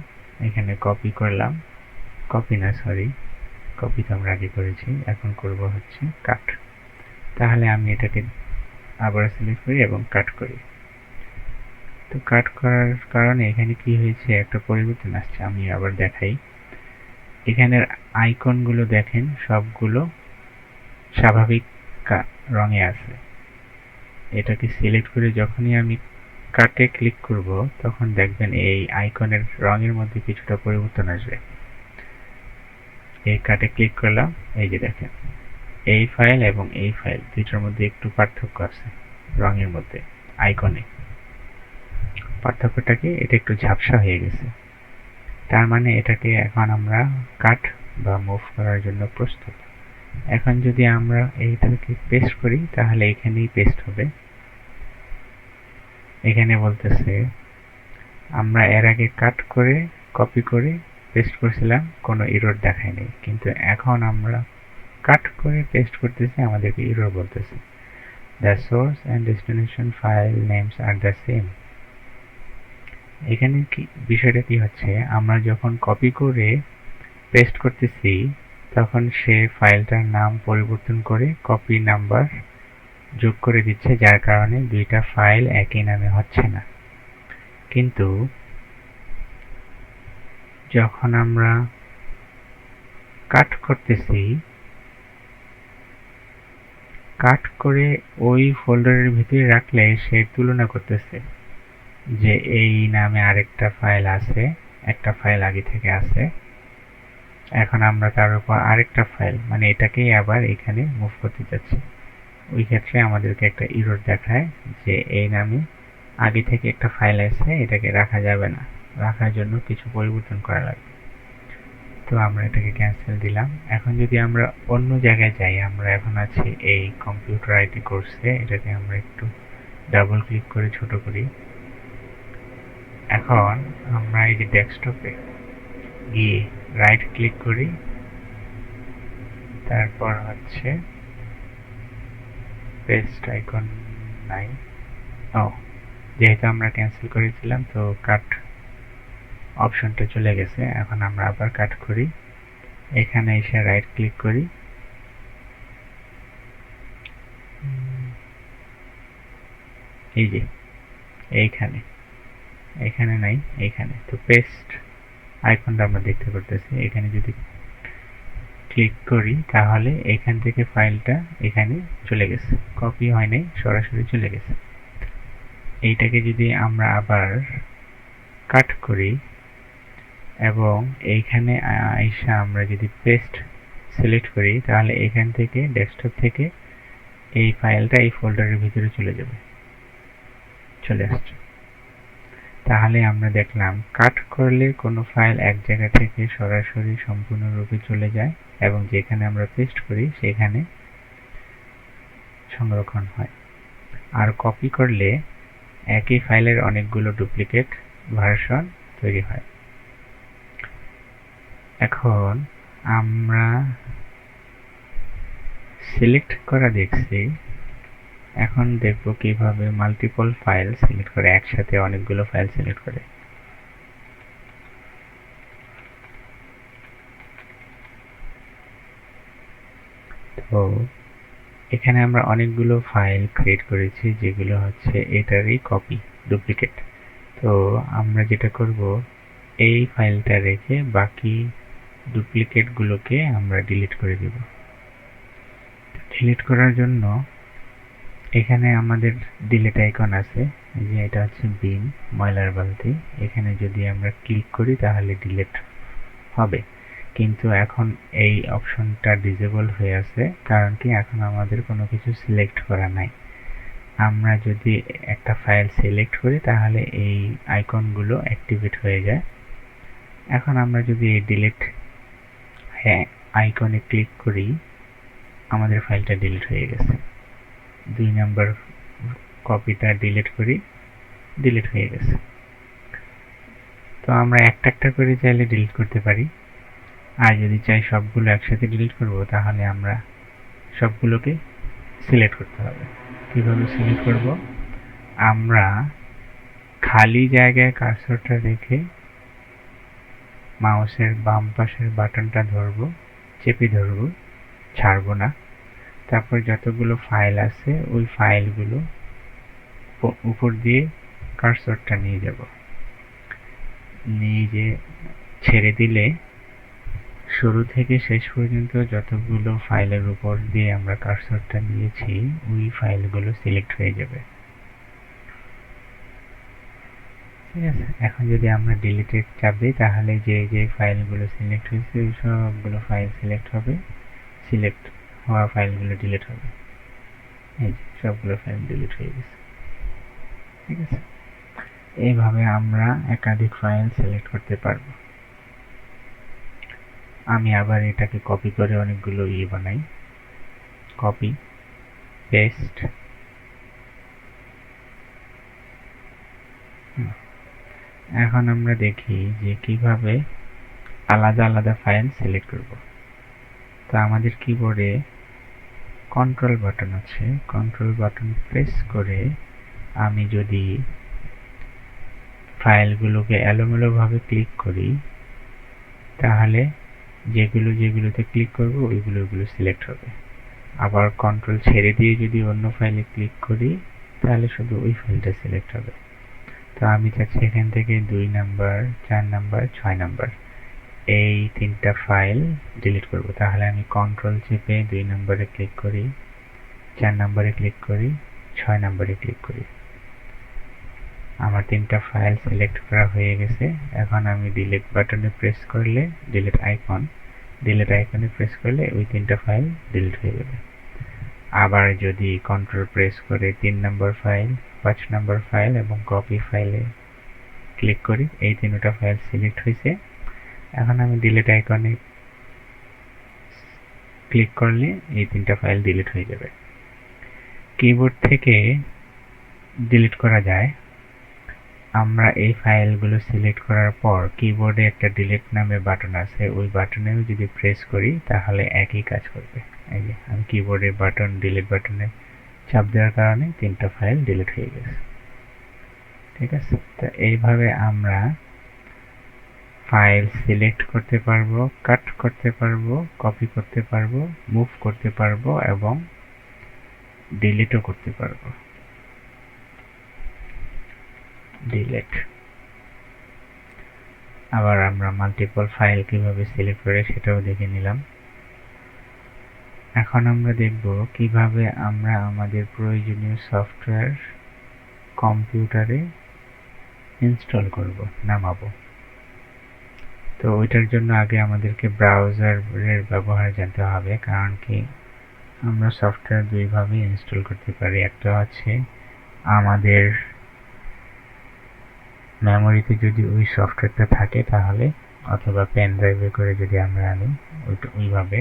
এখানে কপি করলাম, কপি তো আমরা আগে করেছি, এখন করব হচ্ছে কাট। তাহলে আমি এটাকে আবার সিলেক্ট করি এবং কাট করি। তো কাট করার কারণে এখানে কি হয়েছে, একটা পরিবর্তন আসছে। আমি আবার দেখাই, এখানের আইকনগুলো দেখেন সবগুলো স্বাভাবিক রঙে আছে। এটাকে সিলেক্ট করে যখনই আমি কাটে ক্লিক করব, তখন দেখবেন এই আইকনের রঙের মধ্যে কিছুটা পরিবর্তন আসবে। এই কাটে ক্লিক করলাম, এই যে দেখেন এই ফাইল এবং এই ফাইল দুইটার মধ্যে একটু পার্থক্য আছে রঙের মধ্যে, আইকনে পার্থক্যটা কি, এটা একটু ঝাপসা হয়ে গেছে। তার মানে এটাকে এখন আমরা কাট বা মুভ করার জন্য প্রস্তুত। এখন যদি আমরা এইটাকে পেস্ট করি, তাহলে এখানেই পেস্ট হবে। এখানে বলতেছে আমরা এর আগে কাট করে কপি করে পেস্ট করছিলাম, কোনো এরর দেখায়নি, কিন্তু এখন আমরা কাট করে পেস্ট করতেছি, আমাদেরকে এরর বলতেছে, the source and destination file names are the same। এখানে কি বিষয়টা কি হচ্ছে, আমরা যখন কপি করে পেস্ট করতেছি, তখন সে ফাইলটার নাম পরিবর্তন করে কপি নাম্বার যোগ করে দিচ্ছে, যার কারণে দুইটা ফাইল একই নামে হচ্ছে না। কিন্তু যখন আমরা কাট করতেছি, কাট করে ওই ফোল্ডারের ভিতরে রাখলে সে তুলনা করতেছে যে এই নামে আরেকটা ফাইল আছে, একটা ফাইল আগে থেকে আছে, এখন আমরা তার উপর আরেকটা ফাইল, মানে এটাকেই আবার এখানে মুভ করতে যাচ্ছি। ওই ক্ষেত্রে আমাদেরকে একটা এরর দেখায় যে এই নামে আগে থেকে একটা ফাইল আছে, এটাকে রাখা যাবে না, রাখার জন্য কিছু পরিবর্তন করা লাগবে। তো আমরা এটাকে ক্যান্সেল দিলাম। এখন যদি আমরা অন্য জায়গায় যাই, আমরা এখন আছি এই কম্পিউটার আইটি কোর্সে, এটাকে আমরা একটু ডাবল ক্লিক করে ছোট করি। এখন আমরা এই যে ডেস্কটপে গিয়ে রাইট ক্লিক করি, তারপর হচ্ছে পেস্ট আইকন নাই, যেহেতু আমরা ক্যান্সেল করেছিলাম তো কাট অপশনটা চলে গেছে। এখন আমরা আবার কাট করি, এখানে এসে রাইট ক্লিক করি, এই যে এখানে নাই, এখানে তো পেস্ট আইকনটা আমরা দেখতে পারতেছি। এখানে যদি ক্লিক করি, তাহলে এখান থেকে ফাইলটা এখানে চলে গেছে, কপি হয় নাই, সরাসরি চলে গেছে। এইটাকে যদি আমরা আবার কাট করি এবং এইখানে আইসা আমরা যদি পেস্ট সিলেক্ট করি, তাহলে এখান থেকে ডেস্কটপ থেকে এই ফাইলটা এই ফোল্ডারের ভিতরে চলে আসছে। তাহলে আমরা দেখলাম কাট করলে কোনো ফাইল এক জায়গা থেকে সরাসরি সম্পূর্ণরূপে চলে যায় এবং যেখানে আমরা পেস্ট করি সেখানে সংরক্ষণ হয়। আর কপি করলে একই ফাইলের অনেকগুলো ডুপ্লিকেট ভার্সন তৈরি হয়। এখন আমরা সিলেক্ট করা দেখছি, এখন দেখব কিভাবে মাল্টিপল ফাইল সিলেক্ট করে, একসাথে অনেকগুলো ফাইল সিলেক্ট করে। তো এখানে আমরা অনেকগুলো ফাইল ক্রিয়েট করেছি, যেগুলো হচ্ছে এটারই কপি, ডুপ্লিকেট। তো আমরা যেটা করব, এই ফাইলটা রেখে বাকি ডুপ্লিকেটগুলোকে আমরা ডিলিট করে দেব। ডিলিট করার জন্য এখানে আমাদের ডিলিট আইকন আছে, এই যে এটা হচ্ছে বিন, ময়লার বালতি। এখানে যদি আমরা ক্লিক করি তাহলে ডিলিট হবে, কিন্তু এখন এই অপশনটা ডিসেবল হয়ে আছে, কারণ কি এখন আমাদের কোনো কিছু সিলেক্ট করা নাই। আমরা যদি একটা ফাইল সিলেক্ট করি তাহলে এই আইকনগুলো অ্যাক্টিভেট হয়ে যায়। এখন আমরা যদি এই ডিলিট আইকনে ক্লিক করি, আমাদের ফাইলটা ডিলিট হয়ে গেছে। 2 নাম্বার কপিটা ডিলিট করি, ডিলিট হয়ে গেছে। তো আমরা একটা একটা করে চাইলে ডিলিট করতে পারি, আর যদি চাই সবগুলো একসাথে ডিলিট করব তাহলে আমরা সবগুলোকে সিলেক্ট করতে হবে। কিভাবে সিলেক্ট করব? আমরা খালি জায়গায় কার্সরটা রেখে মাউসের বাম পাশের বাটনটা ধরব, চেপে ধরব, ছাড়বো না। তারপর যতগুলো ফাইল আছে ওই ফাইলগুলো উপর দিয়ে কার্সরটা নিয়ে যাব, নিয়ে ছেড়ে দিলে শুরু থেকে শেষ পর্যন্ত যতগুলো ফাইলের উপর দিয়ে আমরা কার্সরটা নিয়েছি ওই ফাইলগুলো সিলেক্ট হয়ে যাবে। ঠিক আছে, এখন যদি আমরা ডিলিটে চাপ দিই তাহলে যে ফাইলগুলো সিলেক্ট হয়েছে ওই সবগুলো ফাইল সিলেক্ট হবে, সিলেক্ট হওয়া ফাইলগুলো ডিলিট হবে। এই যে সবগুলো ফাইল ডিলিট হয়ে গেছে। ঠিক আছে, এইভাবে আমরা একাধিক ফাইল সিলেক্ট করতে পারবো। আমি আবার এটাকে কপি করে অনেকগুলো বানাই, কপি পেস্ট। এখন আমরা দেখি যে কিভাবে আলাদা আলাদা ফাইল সিলেক্ট করব। তো আমাদের কিবোর্ডে কন্ট্রোল বাটন আছে, কন্ট্রোল বাটন প্রেস করে আমি যদি ফাইলগুলোকে এলোমেলোভাবে ক্লিক করি তাহলে যেগুলোতে ক্লিক করব ওইগুলো সিলেক্ট হবে। আবার কন্ট্রোল ছেড়ে দিয়ে যদি অন্য ফাইলে ক্লিক করি তাহলে শুধু ওই ফাইলটা সিলেক্ট হবে। তো আমি চাচ্ছি এখান থেকে 2 নাম্বার, 4 নাম্বার, 6 নাম্বার এই 3টা ফাইল ডিলিট করব। তাহলে আমি কন্ট্রোল চেপে 2 নম্বরে ক্লিক করি, 4 নম্বরে ক্লিক করি, 6 নম্বরে ক্লিক করি। আমার 3টা ফাইল সিলেক্ট করা হয়ে গেছে। এখন আমি ডিলিট বাটনে প্রেস করলে, ডিলিট আইকনে প্রেস করলে ওই 3টা ফাইল ডিলিট হয়ে যাবে। আবার যদি কন্ট্রোল প্রেস করে 3 নম্বর ফাইল, 5 নম্বর ফাইল এবং কপি ফাইলে ক্লিক করি, এই 3টা ফাইল সিলেক্ট হয়েছে। এখন আমি ডিলিট আইকনে ক্লিক করলে এই 3টা ফাইল ডিলিট হয়ে যাবে। কিবোর্ড থেকে ডিলিট করা যায়। আমরা এই ফাইলগুলো সিলেক্ট করার পর কিবোর্ডে একটা ডিলিট নামে বাটন আছে, ওই বাটনেও যদি প্রেস করি তাহলে একই কাজ করবে। এই যে আমি কিবোর্ডের বাটন ডিলিট বাটনে চাপ দেওয়ার কারণে 3টা ফাইল ডিলিট হয়ে গেছে। ঠিক আছে, তো এইভাবে আমরা ফাইল সিলেক্ট করতে পারবো, কাট করতে পারবো, কপি করতে পারবো, মুভ করতে পারবো এবং ডিলিটও করতে পারবো। ডিলিট। আবার আমরা মাল্টিপল ফাইল কিভাবে সিলেক্ট করে সেটাও দেখে নিলাম। এখন আমরা দেখব কিভাবে আমরা আমাদের প্রয়োজনীয় সফটওয়্যার কম্পিউটারে ইনস্টল করব, নামাবো। তো ওইটার জন্য আগে আমাদেরকে ব্রাউজারের ব্যবহার জানতে হবে, কারণ কি আমরা সফটওয়্যার দুইভাবে ইনস্টল করতে পারি। একটা হচ্ছে আমাদের মেমোরিতে যদি ওই সফটওয়্যারটা থাকে তাহলে, অথবা পেন ড্রাইভে করে যদি আমরা আনি ওইভাবে,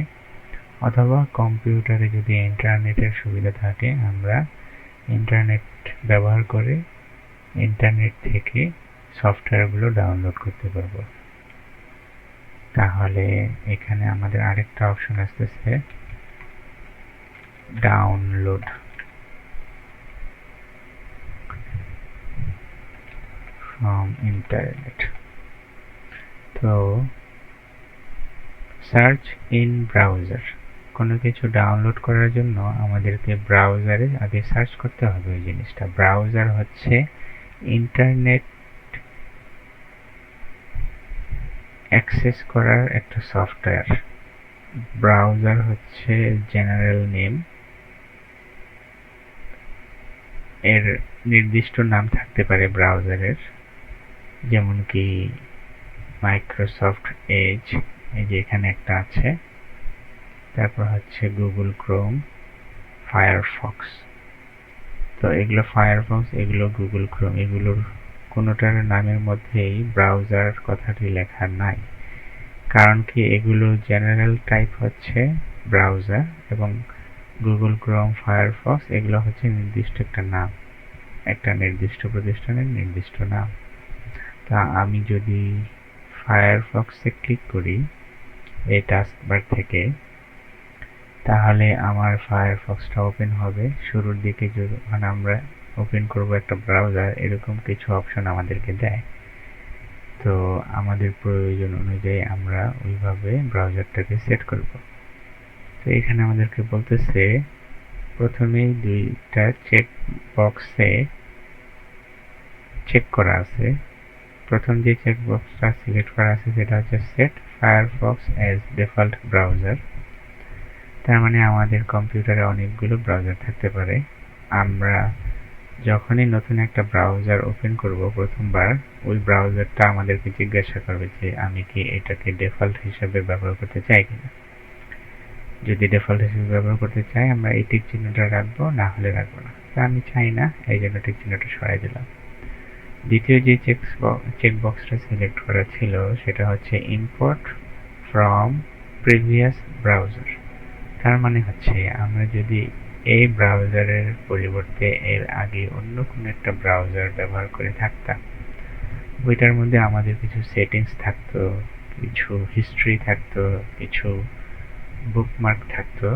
অথবা কম্পিউটারে যদি ইন্টারনেটের সুবিধা থাকে আমরা ইন্টারনেট ব্যবহার করে ইন্টারনেট থেকে সফটওয়্যারগুলো ডাউনলোড করতে পারবো। তাহলে এখানে আমাদের আরেকটা অপশন আসতেছে ডাউনলোড ফ্রম ইন্টারনেট। তো সার্চ ইন ব্রাউজার, কোনো কিছু ডাউনলোড করার জন্য আমাদেরকে ব্রাউজারে আগে সার্চ করতে হবে ওই জিনিসটা। ব্রাউজার হচ্ছে ইন্টারনেট অ্যাক্সেস করার একটা সফটওয়্যার। ব্রাউজার হচ্ছে জেনারেল নেম, এর নির্দিষ্ট নাম থাকতে পারে ব্রাউজারের, যেমন কি মাইক্রোসফট এজ, এই যে এখানে একটা আছে, তারপর হচ্ছে গুগল ক্রোম, ফায়ারফক্স। তো এগুলো ফায়ারফক্স, এগুলো গুগল ক্রোম, এগুলোর কোনোটার নামের মধ্যেই ব্রাউজার কথাটি লেখা নাই। কারণ কি, এগুলো জেনারেল টাইপ হচ্ছে ব্রাউজার, এবং গুগল ক্রোম, ফায়ারফক্স এগুলো হচ্ছে নির্দিষ্ট একটা নাম, একটা নির্দিষ্ট প্রতিষ্ঠানের নির্দিষ্ট নাম। তা আমি যদি ফায়ারফক্সে ক্লিক করি এই টাস্কবার থেকে, তাহলে আমার ফায়ারফক্সটা ওপেন হবে। শুরুর দিকে যখন আমরা ওপেন করব একটা ব্রাউজার, এরকম কিছু অপশন আমাদেরকে দেয়। তো আমাদের প্রয়োজন অনুযায়ী আমরা ওইভাবে ব্রাউজারটাকে সেট করব। তো এখানে আমাদেরকে বলতেছে প্রথমেই দুইটা চেক বক্সে চেক করা আছে। প্রথম যে চেক বক্সটা সিলেক্ট করা আছে সেটা হচ্ছে set Firefox as default browser. তার মানে আমাদের কম্পিউটারে অনেকগুলো ব্রাউজার থাকতে পারে। আমরা যখনই নতুন একটা ব্রাউজার ওপেন করব প্রথমবার, ওই ব্রাউজারটা আমাদেরকে জিজ্ঞাসা করবে যে আমি কি এটাকে ডিফল্ট হিসেবে ব্যবহার করতে চাই কিনা। যদি ডিফল্ট হিসেবে ব্যবহার করতে চাই, আমরা এই টিক চিহ্নটা রাখবো, না হলে রাখবো না। তা আমি চাই না, এই জন্য টিক চিহ্নটা সরাই দিলাম। দ্বিতীয় যে চেকবক্সটা সিলেক্ট করা ছিল সেটা হচ্ছে ইম্পোর্ট ফ্রম প্রিভিয়াস ব্রাউজার। তার মানে হচ্ছে আমরা যদি এই ব্রাউজারের পরিবর্তে এর আগে অন্য কোনো একটা ব্রাউজার ব্যবহার করে থাকতাম, ওইটার মধ্যে আমাদের কিছু সেটিংস থাকতো, কিছু হিস্ট্রি থাকতো, কিছু বুকমার্ক থাকতো,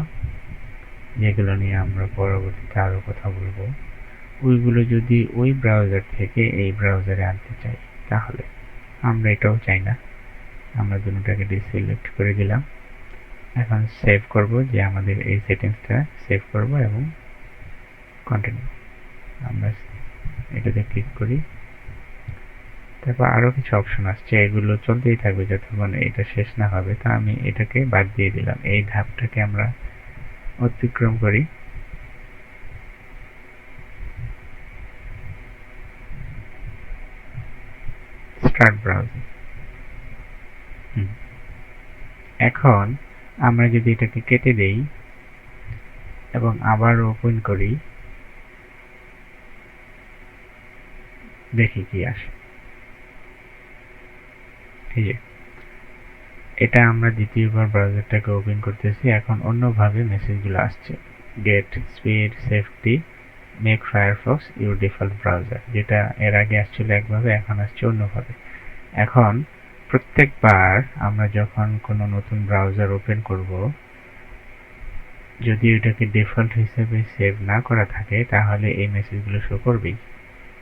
যেগুলো নিয়ে আমরা পরবর্তীতে আরও কথা বলবো। ওইগুলো যদি ওই ব্রাউজার থেকে এই ব্রাউজারে আনতে চাই, তাহলে আমরা এটাও চাই না, আমরা দুটোটাকে ডিসিলেক্ট করে দিলাম। এখন সেভ করব, যে আমাদের এই সেটিংসটা সেভ করব এবং কন্টিনিউ। আমরা এটাতে ক্লিক করি। তারপর আরও কিছু অপশন আসছে, এগুলো চলতেই থাকবে যতক্ষণ এটা শেষ না হবে। তা আমি এটাকে বাদ দিয়ে দিলাম, এই ধাপটাকে আমরা অতিক্রম করি। Start browsing. এখন আমরা যদি এটাকে কেটে দেই এবং আবার ওপেন করি, দেখি কি আসে। ঠিক আছে, এটা আমরা দ্বিতীয়বার ব্রাউজারটাকে ওপেন করতেছি। এখন অন্যভাবে মেসেজগুলো আসছে, get speed, safety, make Firefox your default browser. যেটা এর আগে আসছিল একভাবে, এখন আসছে অন্যভাবে। এখন প্রত্যেকবার আমরা যখন কোনো নতুন ব্রাউজার ওপেন করব, যদি এটাকে ডিফল্ট হিসেবে সেভ না করা থাকে, তাহলে এই মেসেজগুলো শো করবেই।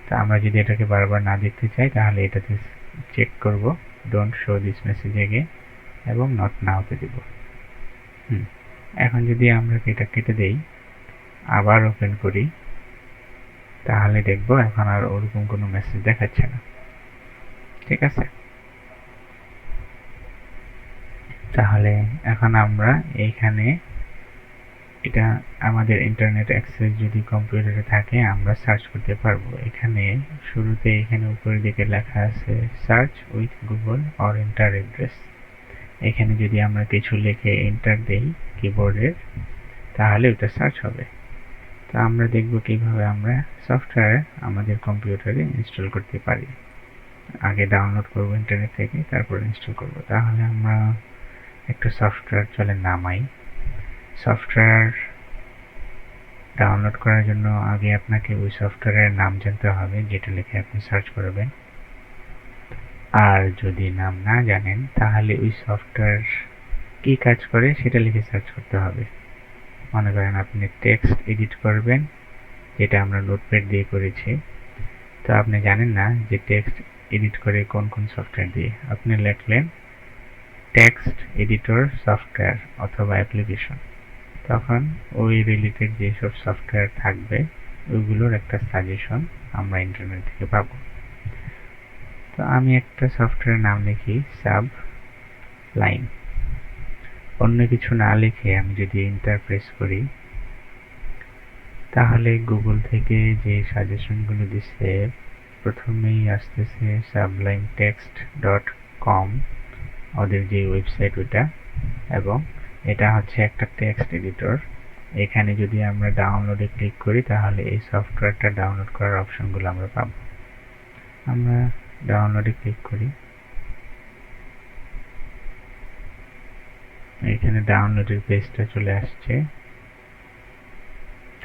তা আমরা যদি এটাকে বারবার না দেখতে চাই, তাহলে এটাতে চেক করব don't show this message again এবং নট নাওতে দিব। এখন যদি আমরা এটা কেটে দেই, আবার ওপেন করি, তাহলে দেখব এখন আর ওরকম কোনো মেসেজ দেখাচ্ছে না। ঠিক আছে, তাহলে এখন আমরা এইখানে, এটা আমাদের ইন্টারনেট অ্যাক্সেস যদি কম্পিউটারে থাকে, আমরা সার্চ করতে পারবো। এখানে শুরুতে এখানে উপরের দিকে লেখা আছে search with Google or enter address. এখানে যদি আমরা কিছু লিখে এন্টার দেই কিবোর্ডের, তাহলে ওটা সার্চ হবে। তো আমরা দেখব কিভাবে আমরা সফটওয়্যার আমাদের কম্পিউটারে ইনস্টল করতে পারি। আগে ডাউনলোড করব ইন্টারনেট থেকে, তারপর ইনস্টল করব। তাহলে আমরা একটা সফটওয়্যার চলে নামাই। সফটওয়্যার ডাউনলোড করার জন্য আগে আপনাকে ওই সফটওয়্যারের নাম জানতে হবে, যেটা লিখে আপনি সার্চ করবেন। আর যদি নাম না জানেন, তাহলে ওই সফটওয়্যার কি কাজ করে সেটা লিখে সার্চ করতে হবে। মনে করেন আপনি টেক্সট এডিট করবেন, যেটা আমরা নোটপ্যাড দিয়ে করেছি। তো আপনি জানেন না যে টেক্সট এডিট করে কোন কোন সফটওয়্যার দিয়ে। আপনি লিখলেন টেক্সট এডিটর সফটওয়্যার অথবা অ্যাপ্লিকেশন, তখন ওই রিলেটেড যেসব সফটওয়্যার থাকবে ওইগুলোর একটা সাজেশন আমরা ইন্টারনেট থেকে পাবো। তো আমি একটা সফটওয়্যার নাম লিখি সাবলাইম। অন্য কিছু না লিখে আমি যদি এন্টার প্রেস করি, তাহলে গুগল থেকে যে সাজেশনগুলো দিচ্ছে, প্রথমেই আসতেছে sublimetext.com, ওদের যে ওয়েবসাইট ওটা, এবং এটা হচ্ছে একটা টেক্সট এডিটর। এখানে যদি আমরা ডাউনলোডে ক্লিক করি তাহলে এই সফটওয়্যারটা ডাউনলোড করার অপশনগুলো আমরা পাবো। আমরা ডাউনলোডে ক্লিক করি, এখানে ডাউনলোডের পেজটা চলে আসছে।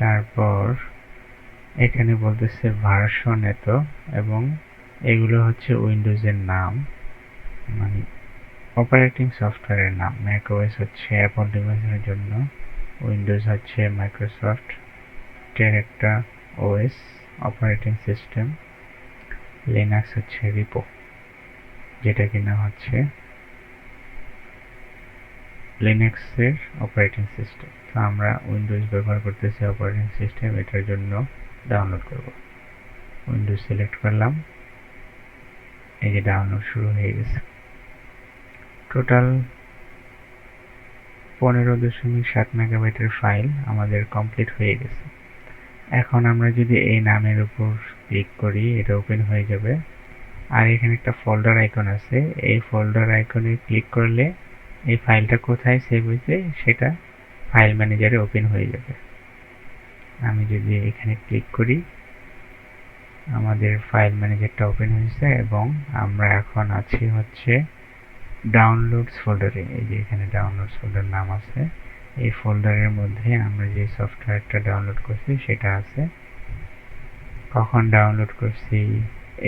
তারপর এখানে বলতেছে ভার্সন এত, এবং এগুলো হচ্ছে উইন্ডোজের নাম, মানে অপারেটিং সফটওয়্যারের নাম। ম্যাকওএস হচ্ছে অ্যাপল ডিভাইসের জন্য, উইন্ডোজ হচ্ছে মাইক্রোসফট এর একটা ওএস অপারেটিং সিস্টেম, লিনাক্স হচ্ছে রিপো, যেটা কিনা হচ্ছে লিনাক্সের অপারেটিং সিস্টেম। তো আমরা উইন্ডোজ ব্যবহার করতেছি অপারেটিং সিস্টেম, এটার জন্য ডাউনলোড করব। উইন্ডোজ সিলেক্ট করলাম, এই যে ডাউনলোড শুরু হয়ে গেছে। টোটাল 15.7 মেগাবাইটের ফাইল আমাদের কমপ্লিট হয়ে গেছে। এখন আমরা যদি এই নামের উপর ক্লিক করি, এটা ওপেন হয়ে যাবে। আর এখানে একটা ফোল্ডার আইকন আছে, এই ফোল্ডার আইকনে ক্লিক করলে এই ফাইলটা কোথায় সেভ হয়েছে সেটা ফাইল ম্যানেজারে ওপেন হয়ে যাবে। আমি যদি এখানে ক্লিক করি, আমাদের ফাইল ম্যানেজারটা ওপেন হয়েছে, এবং আমরা এখন আছি হচ্ছে ডাউনলোডস ফোল্ডারে। এই যে এখানে ডাউনলোডস ফোল্ডার নাম আছে, এই ফোল্ডারের মধ্যে আমরা যে সফটওয়্যারটা ডাউনলোড করছি সেটা আছে, কখন ডাউনলোড করছি,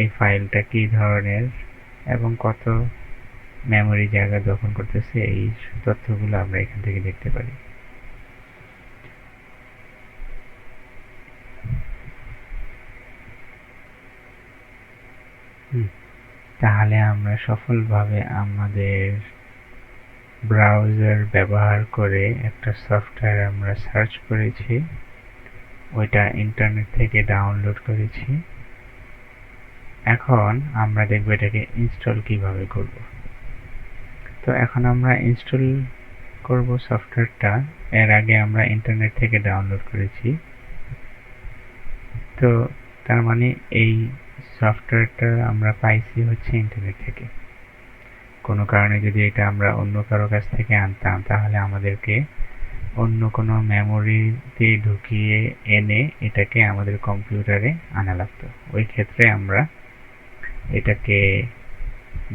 এই ফাইলটা কি ধরনের, এবং কত মেমোরি জায়গা দখল করতেছে, এই তথ্যগুলো আমরা এখান থেকে দেখতে পারি। তাহলে আমরা সফলভাবে আমাদের ব্রাউজার ব্যবহার করে একটা সফটওয়্যার আমরা সার্চ করেছি, ওইটা ইন্টারনেট থেকে ডাউনলোড করেছি। এখন আমরা দেখব এটাকে ইনস্টল কিভাবে করব। তো এখন আমরা ইনস্টল করব সফটওয়্যারটা, এর আগে আমরা ইন্টারনেট থেকে ডাউনলোড করেছি। তো তার মানে এই সফটওয়্যারটা আমরা পাইছি হচ্ছে ইন্টারনেট থেকে। কোনো কারণে যদি এটা আমরা অন্য কারো কাছ থেকে আনতাম, তাহলে আমাদেরকে অন্য কোনো মেমোরিতে ঢুকিয়ে এনে এটাকে আমাদের কম্পিউটারে আনা লাগতো। ওই ক্ষেত্রে আমরা এটাকে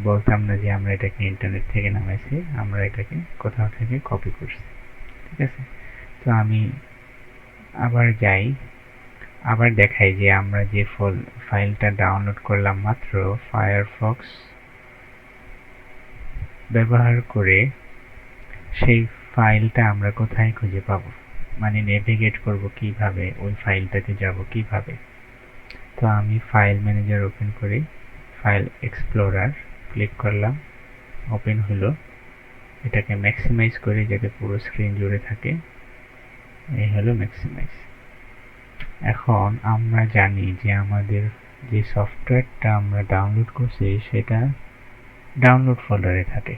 বলতাম না যে আমরা এটাকে ইন্টারনেট থেকে নামাইছি, আমরা এটাকে কোথাও থেকে কপি করছি। ঠিক আছে, তো আমি আবার যাই, আবার দেখাই যে আমরা যে ফাইলটা ডাউনলোড করলাম মাত্র, ফায়ারফক্স ব্যবহার করে সেই ফাইলটা আমরা কোথায় খুঁজে পাবো, মানে নেভিগেট করব কিভাবে, ওই ফাইলটাতে যাব কিভাবে। তো আমি ফাইল ম্যানেজার ওপেন করি, ফাইল এক্সপ্লোরার ক্লিক করলাম, ওপেন হলো। এটাকে ম্যাক্সিমাইজ করি যাতে পুরো স্ক্রিন জুড়ে থাকে, এই হলো ম্যাক্সিমাইজ। এখন আমরা জানি যে আমাদের যে সফটওয়্যারটা আমরা ডাউনলোড করছি সেটা ডাউনলোড ফোল্ডারে থাকে।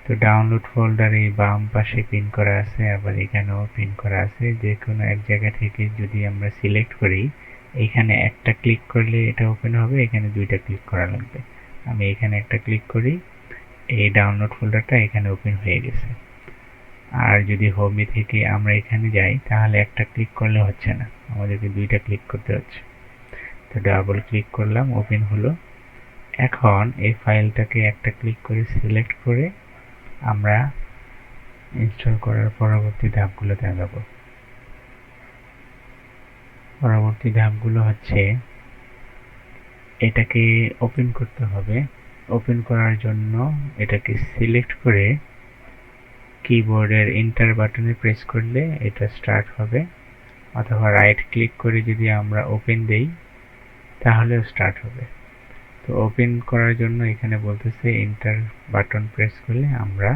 তো ডাউনলোড ফোল্ডারে বাম পাশে পিন করা আছে, আবার এখানেও পিন করা আছে। যে কোনো এক জায়গা থেকে যদি আমরা সিলেক্ট করি, এখানে একটা ক্লিক করলে এটা ওপেন হবে, এখানে দুইটা ক্লিক করা লাগবে। আমি এখানে একটা ক্লিক করি, এই ডাউনলোড ফোল্ডারটা এখানে ওপেন হয়ে গেছে। আর যদি হোমে থেকে আমরা এখানে যাই, তাহলে একটা ক্লিক করলে হচ্ছে না, আমাদেরকে দুইটা ক্লিক করতে হচ্ছে। তো ডাবল ক্লিক করলাম, ওপেন হলো। এখন এই ফাইলটাকে একটা ক্লিক করে সিলেক্ট করে আমরা ইনস্টল করার পরবর্তী ধাপগুলোতে যাব। পরবর্তী ধাপগুলো হচ্ছে এটাকে ওপেন করতে হবে। ওপেন করার জন্য এটাকে সিলেক্ট করে কিবোর্ডের এন্টার বাটনে প্রেস করলে এটা স্টার্ট হবে, অথবা রাইট ক্লিক করে যদি আমরা ওপেন দেই তাহলেও স্টার্ট হবে। তো ওপেন করার জন্য এখানে বলতেছে এন্টার বাটন প্রেস করলে আমরা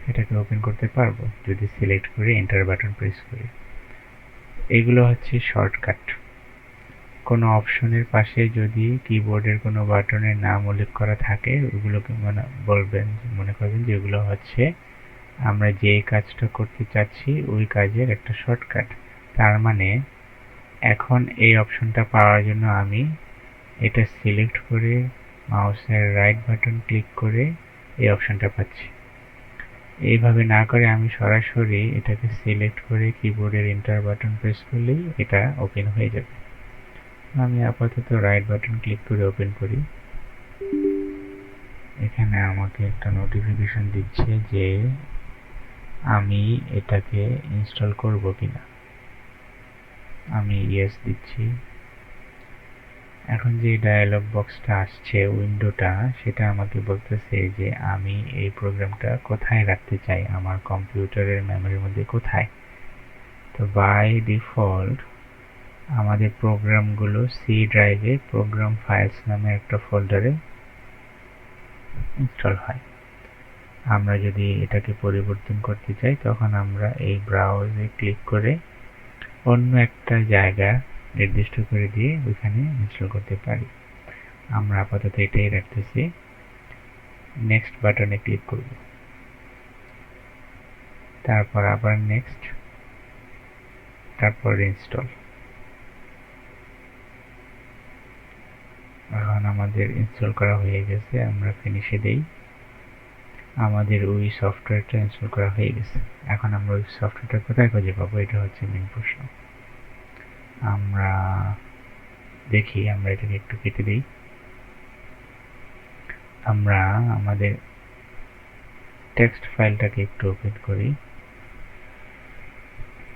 এটাকে ওপেন করতে পারবো, যদি সিলেক্ট করে এন্টার বাটন প্রেস করি। এগুলো হচ্ছে শর্টকাট। কোনো অপশনের পাশে যদি কিবোর্ডের কোনো বাটনের নাম উল্লেখ করা থাকে, ওগুলোকে মনে করবেন যে ওগুলো হচ্ছে আমরা যে কাজটা করতে চাচ্ছি ওই কাজের একটা শর্টকাট। তার মানে এখন এই অপশনটা পাওয়ার জন্য আমি এটা সিলেক্ট করে মাউসের রাইট বাটন ক্লিক করে এই অপশনটা পাচ্ছি। এইভাবে না করে আমি সরাসরি এটাকে সিলেক্ট করে কিবোর্ডের এন্টার বাটন প্রেস করলেই এটা ওপেন হয়ে যাবে। আমি আপাতত রাইট বাটন ক্লিক করে ওপেন করি। এখানে আমাকে একটা নোটিফিকেশন দিচ্ছে যে আমি এটাকে ইনস্টল করব কিনা। আমি ইয়েস দিচ্ছি। এখন যে ডায়ালগ বক্সটা আসছে উইন্ডোটা, সেটা আমাকে বলতেছে যে আমি এই প্রোগ্রামটা কোথায় রাখতে চাই, আমার কম্পিউটারের মেমোরির মধ্যে কোথায়। তো বাই ডিফল্ট আমাদের প্রোগ্রামগুলো সি ড্রাইভে প্রোগ্রাম ফাইলস নামে একটা ফোল্ডারে ইনস্টল হয়। আমরা যদি এটাকে পরিবর্তন করতে চাই তখন আমরা এই ব্রাউজে ক্লিক করে অন্য একটা জায়গা নির্দিষ্ট করে দিয়ে ওইখানে ইনস্টল করতে পারি। আমরা আপাতত এটাই রাখতেছি। নেক্সট বাটনে ক্লিক করব, তারপর আবার নেক্সট, তারপর ইনস্টল। এখন আমাদের ইনস্টল করা হয়ে গেছে, আমরা ফিনিশে দেই। আমাদের ওই সফটওয়্যারটা ইনস্টল করা হয়ে গেছে। এখন আমরা ওই সফটওয়্যারটা কোথায় খুঁজে পাবো, এটা হচ্ছে মেইন প্রশ্ন। আমরা দেখি, আমরা এটাকে একটু কেটে দিই। আমরা আমাদের টেক্সট ফাইলটাকে একটু ওপেন করি,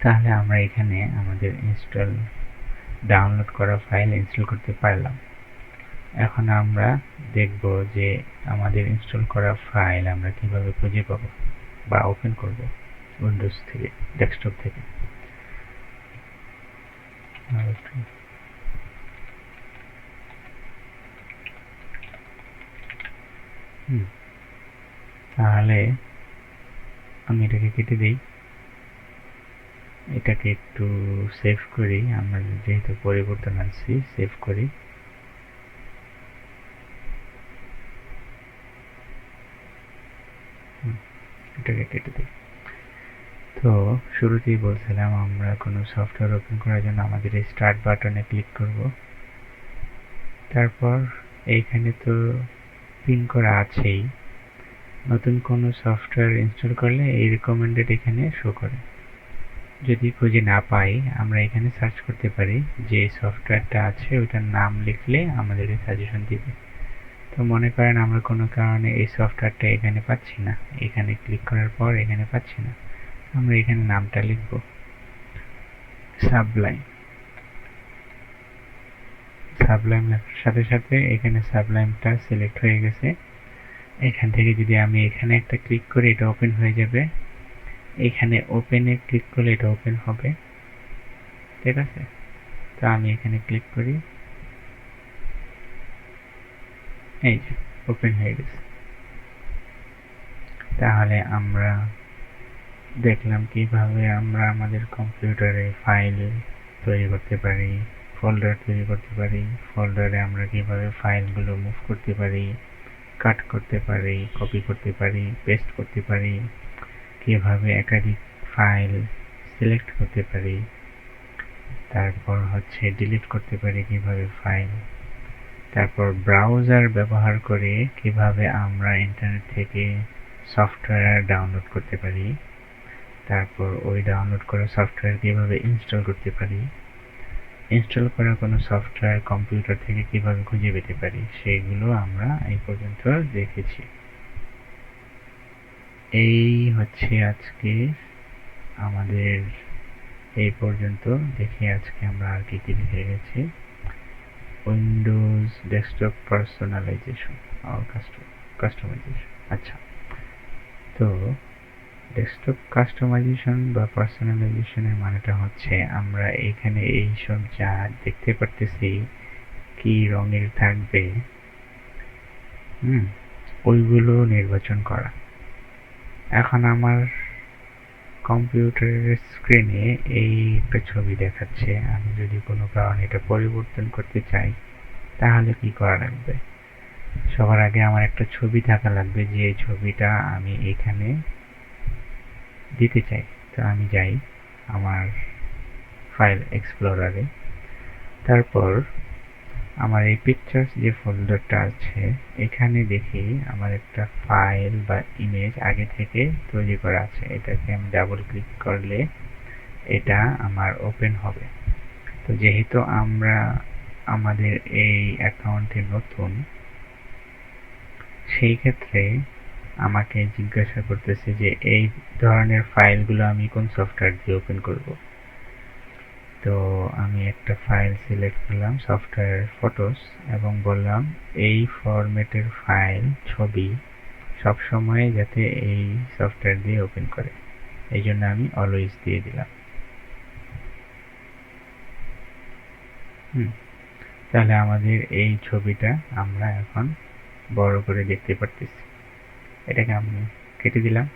তাহলে আমরা এখানে আমাদের ডাউনলোড করা ফাইল ইনস্টল করতে পারলাম। এখন আমরা দেখব যে আমাদের ইনস্টল করা ফাইল আমরা কিভাবে খুঁজে পাবো বা ওপেন করব উইন্ডোজ থেকে, ডেস্কটপ থেকে। তাহলে আমি এটাকে কেটে দিই, এটাকে একটু সেভ করি। আমরা যেহেতু পরিবর্তন আনছি, সেভ করি। এটাকে কেটে দিই। তো শুরুতেই বলছিলাম আমরা কোনো সফটওয়্যার ওপেন করার জন্য আমাদের এই স্টার্ট বাটনে ক্লিক করব। তারপর এইখানে তো পিন করা আছেই, নতুন কোনো সফটওয়্যার ইনস্টল করলে এই রিকমেন্ডেড এখানে শো করে। যদি খুঁজে না পাই আমরা এখানে সার্চ করতে পারি, যে সফটওয়্যারটা আছে ওইটার নাম লিখলে আমাদেরকে সাজেশন দিবে। তো মনে করেন আমরা কোনো কারণে এই সফটওয়্যারটা এখানে পাচ্ছি না, এখানে ক্লিক করার পর এখানে পাচ্ছি না, আমরা এখানে নামটা লিখব সাবলাইম। সাবলাইম লেখার সাথে সাথে এখানে সাবলাইমটা সিলেক্ট হয়ে গেছে। এখান থেকে যদি আমি এখানে একটা ক্লিক করি এটা ওপেন হয়ে যাবে, এখানে ওপেনে ক্লিক করলে এটা ওপেন হবে। ঠিক আছে, তো আমি এখানে ক্লিক করি, এই যে ওপেন হয়ে গেছে। তাহলে আমরা দেখলাম কিভাবে আমরা আমাদের কম্পিউটারে ফাইল তৈরি করতে পারি, ফোল্ডার তৈরি করতে পারি, ফোল্ডারে আমরা কিভাবে ফাইলগুলো মুভ করতে পারি, কাট করতে পারি, কপি করতে পারি, পেস্ট করতে পারি, কিভাবে একাধিক ফাইল সিলেক্ট করতে পারি, তারপর হচ্ছে ডিলিট করতে পারি কিভাবে ফাইল, তারপর ব্রাউজার ব্যবহার করে কিভাবে আমরা ইন্টারনেট থেকে সফটওয়্যার ডাউনলোড করতে পারি, তারপর ওই ডাউনলোড করা সফটওয়্যার কিভাবে ইনস্টল করতে পারি, ইনস্টল করা কোনো সফটওয়্যার কম্পিউটার থেকে কিভাবে খুঁজে পেতে পারি, সেইগুলো আমরা এই পর্যন্ত দেখেছি। এই হচ্ছে আজকে আমাদের এই পর্যন্ত দেখি আজকে আমরা আর কি কি দেখে গেছি। উইন্ডোজ ডেস্কটপ পার্সোনালাইজেশন আর কাস্টমাইজেশন। আচ্ছা, তো ডেস্কটপ কাস্টমাইজেশন বা পার্সোনালাইজেশনের মানেটা হচ্ছে আমরা এখানে এই সব যা দেখতে পারতেছি কি রঙের থাকবে ওইগুলো নির্বাচন করা। এখন আমার কম্পিউটারের স্ক্রিনে এই একটা ছবি দেখাচ্ছে, আমি যদি কোনো কারণে এটা পরিবর্তন করতে চাই তাহলে কি করা লাগবে? সবার আগে আমার একটা ছবি থাকা লাগবে, যে ছবিটা আমি এখানে দিতে চাই। তো আমি যাই আমার ফাইল এক্সপ্লোরারে, তারপর আমার এই পিকচার্স যে ফোল্ডারটা আছে, এখানে দেখি আমার একটা ফাইল বা ইমেজ আগে থেকে তৈরি করা আছে। এটাকে আমি ডাবল ক্লিক করলে এটা আমার ওপেন হবে। তো যেহেতু আমরা আমাদের এই অ্যাকাউন্টে নতুন, সেই ক্ষেত্রে আমাকে জিজ্ঞাসা করতেছে যে এই ধরনের ফাইলগুলো আমি কোন সফটওয়্যার দিয়ে ওপেন করব। তো আমি একটা ফাইল সিলেক্ট করলাম, সফটওয়্যার ফটোস, এবং বললাম এই ফরম্যাটের ফাইল ছবি সবসময় যাতে এই সফটওয়্যার দিয়ে ওপেন করে, এই জন্য আমি অলওয়েজ দিয়ে দিলাম। তাহলে আমাদের এই ছবিটা আমরা এখন বড় করে দেখতে পারতেছি। এটাকে আমি কেটে দিলাম।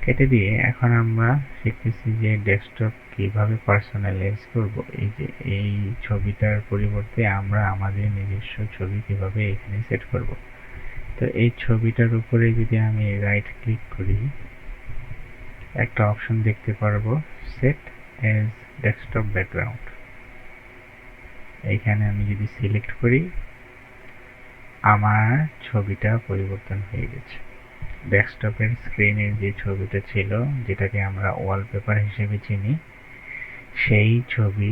কেটে দিয়ে এখন আমরা শিখতেছি যে ডেস্কটপ কিভাবে পার্সোনালাইজ করব। এই যে এই ছবিটার পরিবর্তে আমরা আমাদের নিজস্ব ছবি কিভাবে এখানে সেট করব। তো এই ছবিটার উপরে যদি আমি রাইট ক্লিক করি, একটা অপশন দেখতে পারবো, সেট অ্যাজ ডেস্কটপ ব্যাকগ্রাউন্ড। এইখানে আমি যদি সিলেক্ট করি, আমার ছবিটা পরিবর্তন হয়ে গেছে। ডেস্কটপের স্ক্রিনের যে ছবিটা ছিল, যেটাকে আমরা ওয়ালপেপার হিসেবে চিনি, সেই ছবি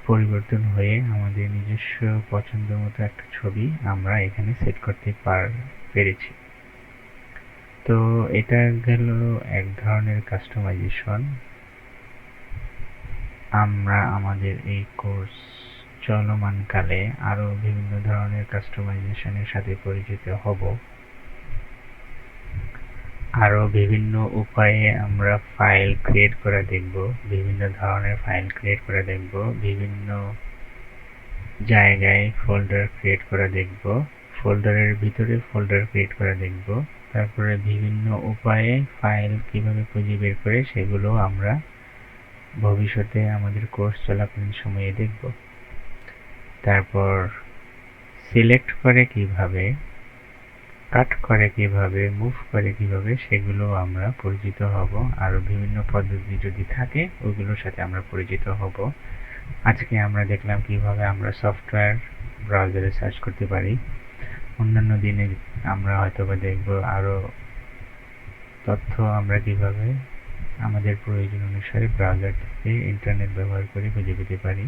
পরিবর্তন হয়ে আমাদের নিজস্ব পছন্দ মতো একটা ছবি আমরা এখানে সেট করতে পেরেছি। তো এটা গেল এক ধরনের কাস্টমাইজেশন। আমরা আমাদের এই কোর্স চলমানকালে আরো বিভিন্ন ধরনের কাস্টমাইজেশনের সাথে পরিচিত হব। আরো বিভিন্ন উপায়ে আমরা ফাইল ক্রিয়েট করে দেখব, বিভিন্ন ধরনের ফাইল ক্রিয়েট করে দেখব, বিভিন্ন জায়গায় ফোল্ডার ক্রিয়েট করে দেখব, ফোল্ডারের ভিতরে ফোল্ডার ক্রিয়েট করে দেখব, তারপরে বিভিন্ন উপায়ে ফাইল কিভাবে খুঁজে বের করে সেগুলো আমরা ভবিষ্যতে আমাদের কোর্স চলাকালীন সময়ে দেখব। তারপর সিলেক্ট করে কিভাবে, কাট করে কিভাবে, মুভ করে কিভাবে, সেগুলো আমরা পরিচিত হব। আরো বিভিন্ন পদ্ধতি যদি থাকে ওইগুলোর সাথে আমরা পরিচিত হব। আজকে আমরা দেখলাম কিভাবে আমরা সফটওয়্যার ব্রাউজারে সার্চ করতে পারি। অন্যান্য দিনে আমরা হয়তোবা দেখব আরো তথ্য আমরা কিভাবে আমাদের প্রয়োজন অনুসারে ব্রাউজার থেকে ইন্টারনেট ব্যবহার করে খুঁজে পেতে পারি।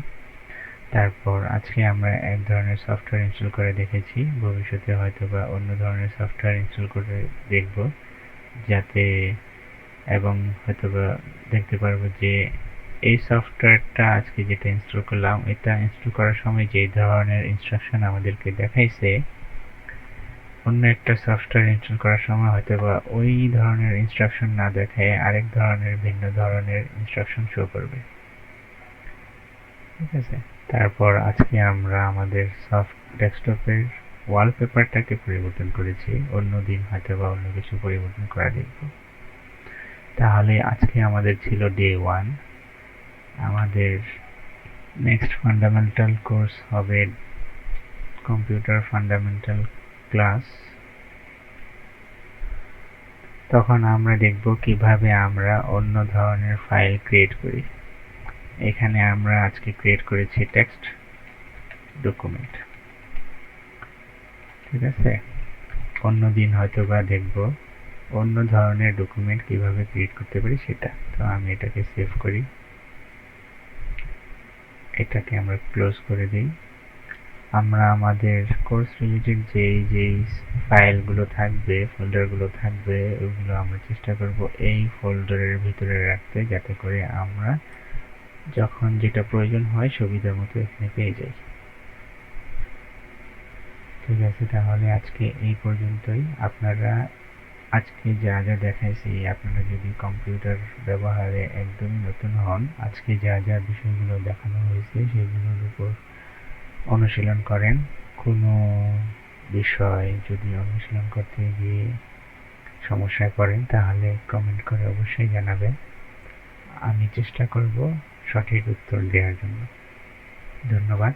তারপর আজকে আমরা এক ধরনের সফটওয়্যার ইনস্টল করে দেখেছি, ভবিষ্যতে হয়তোবা অন্য ধরনের সফটওয়্যার ইনস্টল করে দেখব, যাতে এবং হয়তোবা দেখতে পারবো যে এই সফটওয়্যারটা আজকে যেটা ইনস্টল করলাম, এটা ইনস্টল করার সময় যে ধরনের ইনস্ট্রাকশন আমাদেরকে দেখাইছে, অন্য একটা সফটওয়্যার ইনস্টল করার সময় হয়তোবা ওই ধরনের ইনস্ট্রাকশন না দেখায় আরেক ধরনের ভিন্ন ধরনের ইনস্ট্রাকশন শো করবে। ঠিক আছে। তারপর আজকে আমরা আমাদের ডেস্কটপের ওয়ালপেপারটাকে পরিবর্তন করেছি, অন্য দিন হয়তোবা অন্য কিছু পরিবর্তন করা দেখব। তাহলে আজকে আমাদের ছিল ডে 1। আমাদের নেক্সট ফান্ডামেন্টাল কোর্স হবে কম্পিউটার ফান্ডামেন্টাল ক্লাস। তখন আমরা দেখব কিভাবে আমরা অন্য ধরনের ফাইল ক্রিয়েট করি। এখানে আমরা আজকে ক্রিয়েট করেছি টেক্সট ডকুমেন্ট। ঠিক আছে। অন্য দিন হয়তোবা দেখব অন্য ধরনের ডকুমেন্ট কিভাবে ক্রিয়েট করতে পারি সেটা। তো আমি এটাকে সেভ করি, এটাকে আমরা ক্লোজ করে দিই। আমরা আমাদের কোর্স রিলেটেড যেই ফাইলগুলো থাকবে, ফোল্ডারগুলো থাকবে, ওগুলো আমরা চেষ্টা করব এই ফোল্ডারের ভিতরে রাখতে, যাতে করে আমরা যখন যেটা প্রয়োজন হয় সুবিধা মতো এখানে পেয়ে যাই। ঠিক আছে, তাহলে আজকে এই পর্যন্তই। আপনারা আজকে যা যা দেখাইছি, আপনারা যদি কম্পিউটার ব্যবহারে একদমই নতুন হন, আজকে যা যা বিষয়গুলো দেখানো হয়েছে সেগুলোর উপর অনুশীলন করেন। কোনো বিষয় যদি অনুশীলন করতে গিয়ে সমস্যায় পড়েন তাহলে কমেন্ট করে অবশ্যই জানাবেন। আমি চেষ্টা করব সঠিক উত্তর দেওয়ার জন্য। ধন্যবাদ।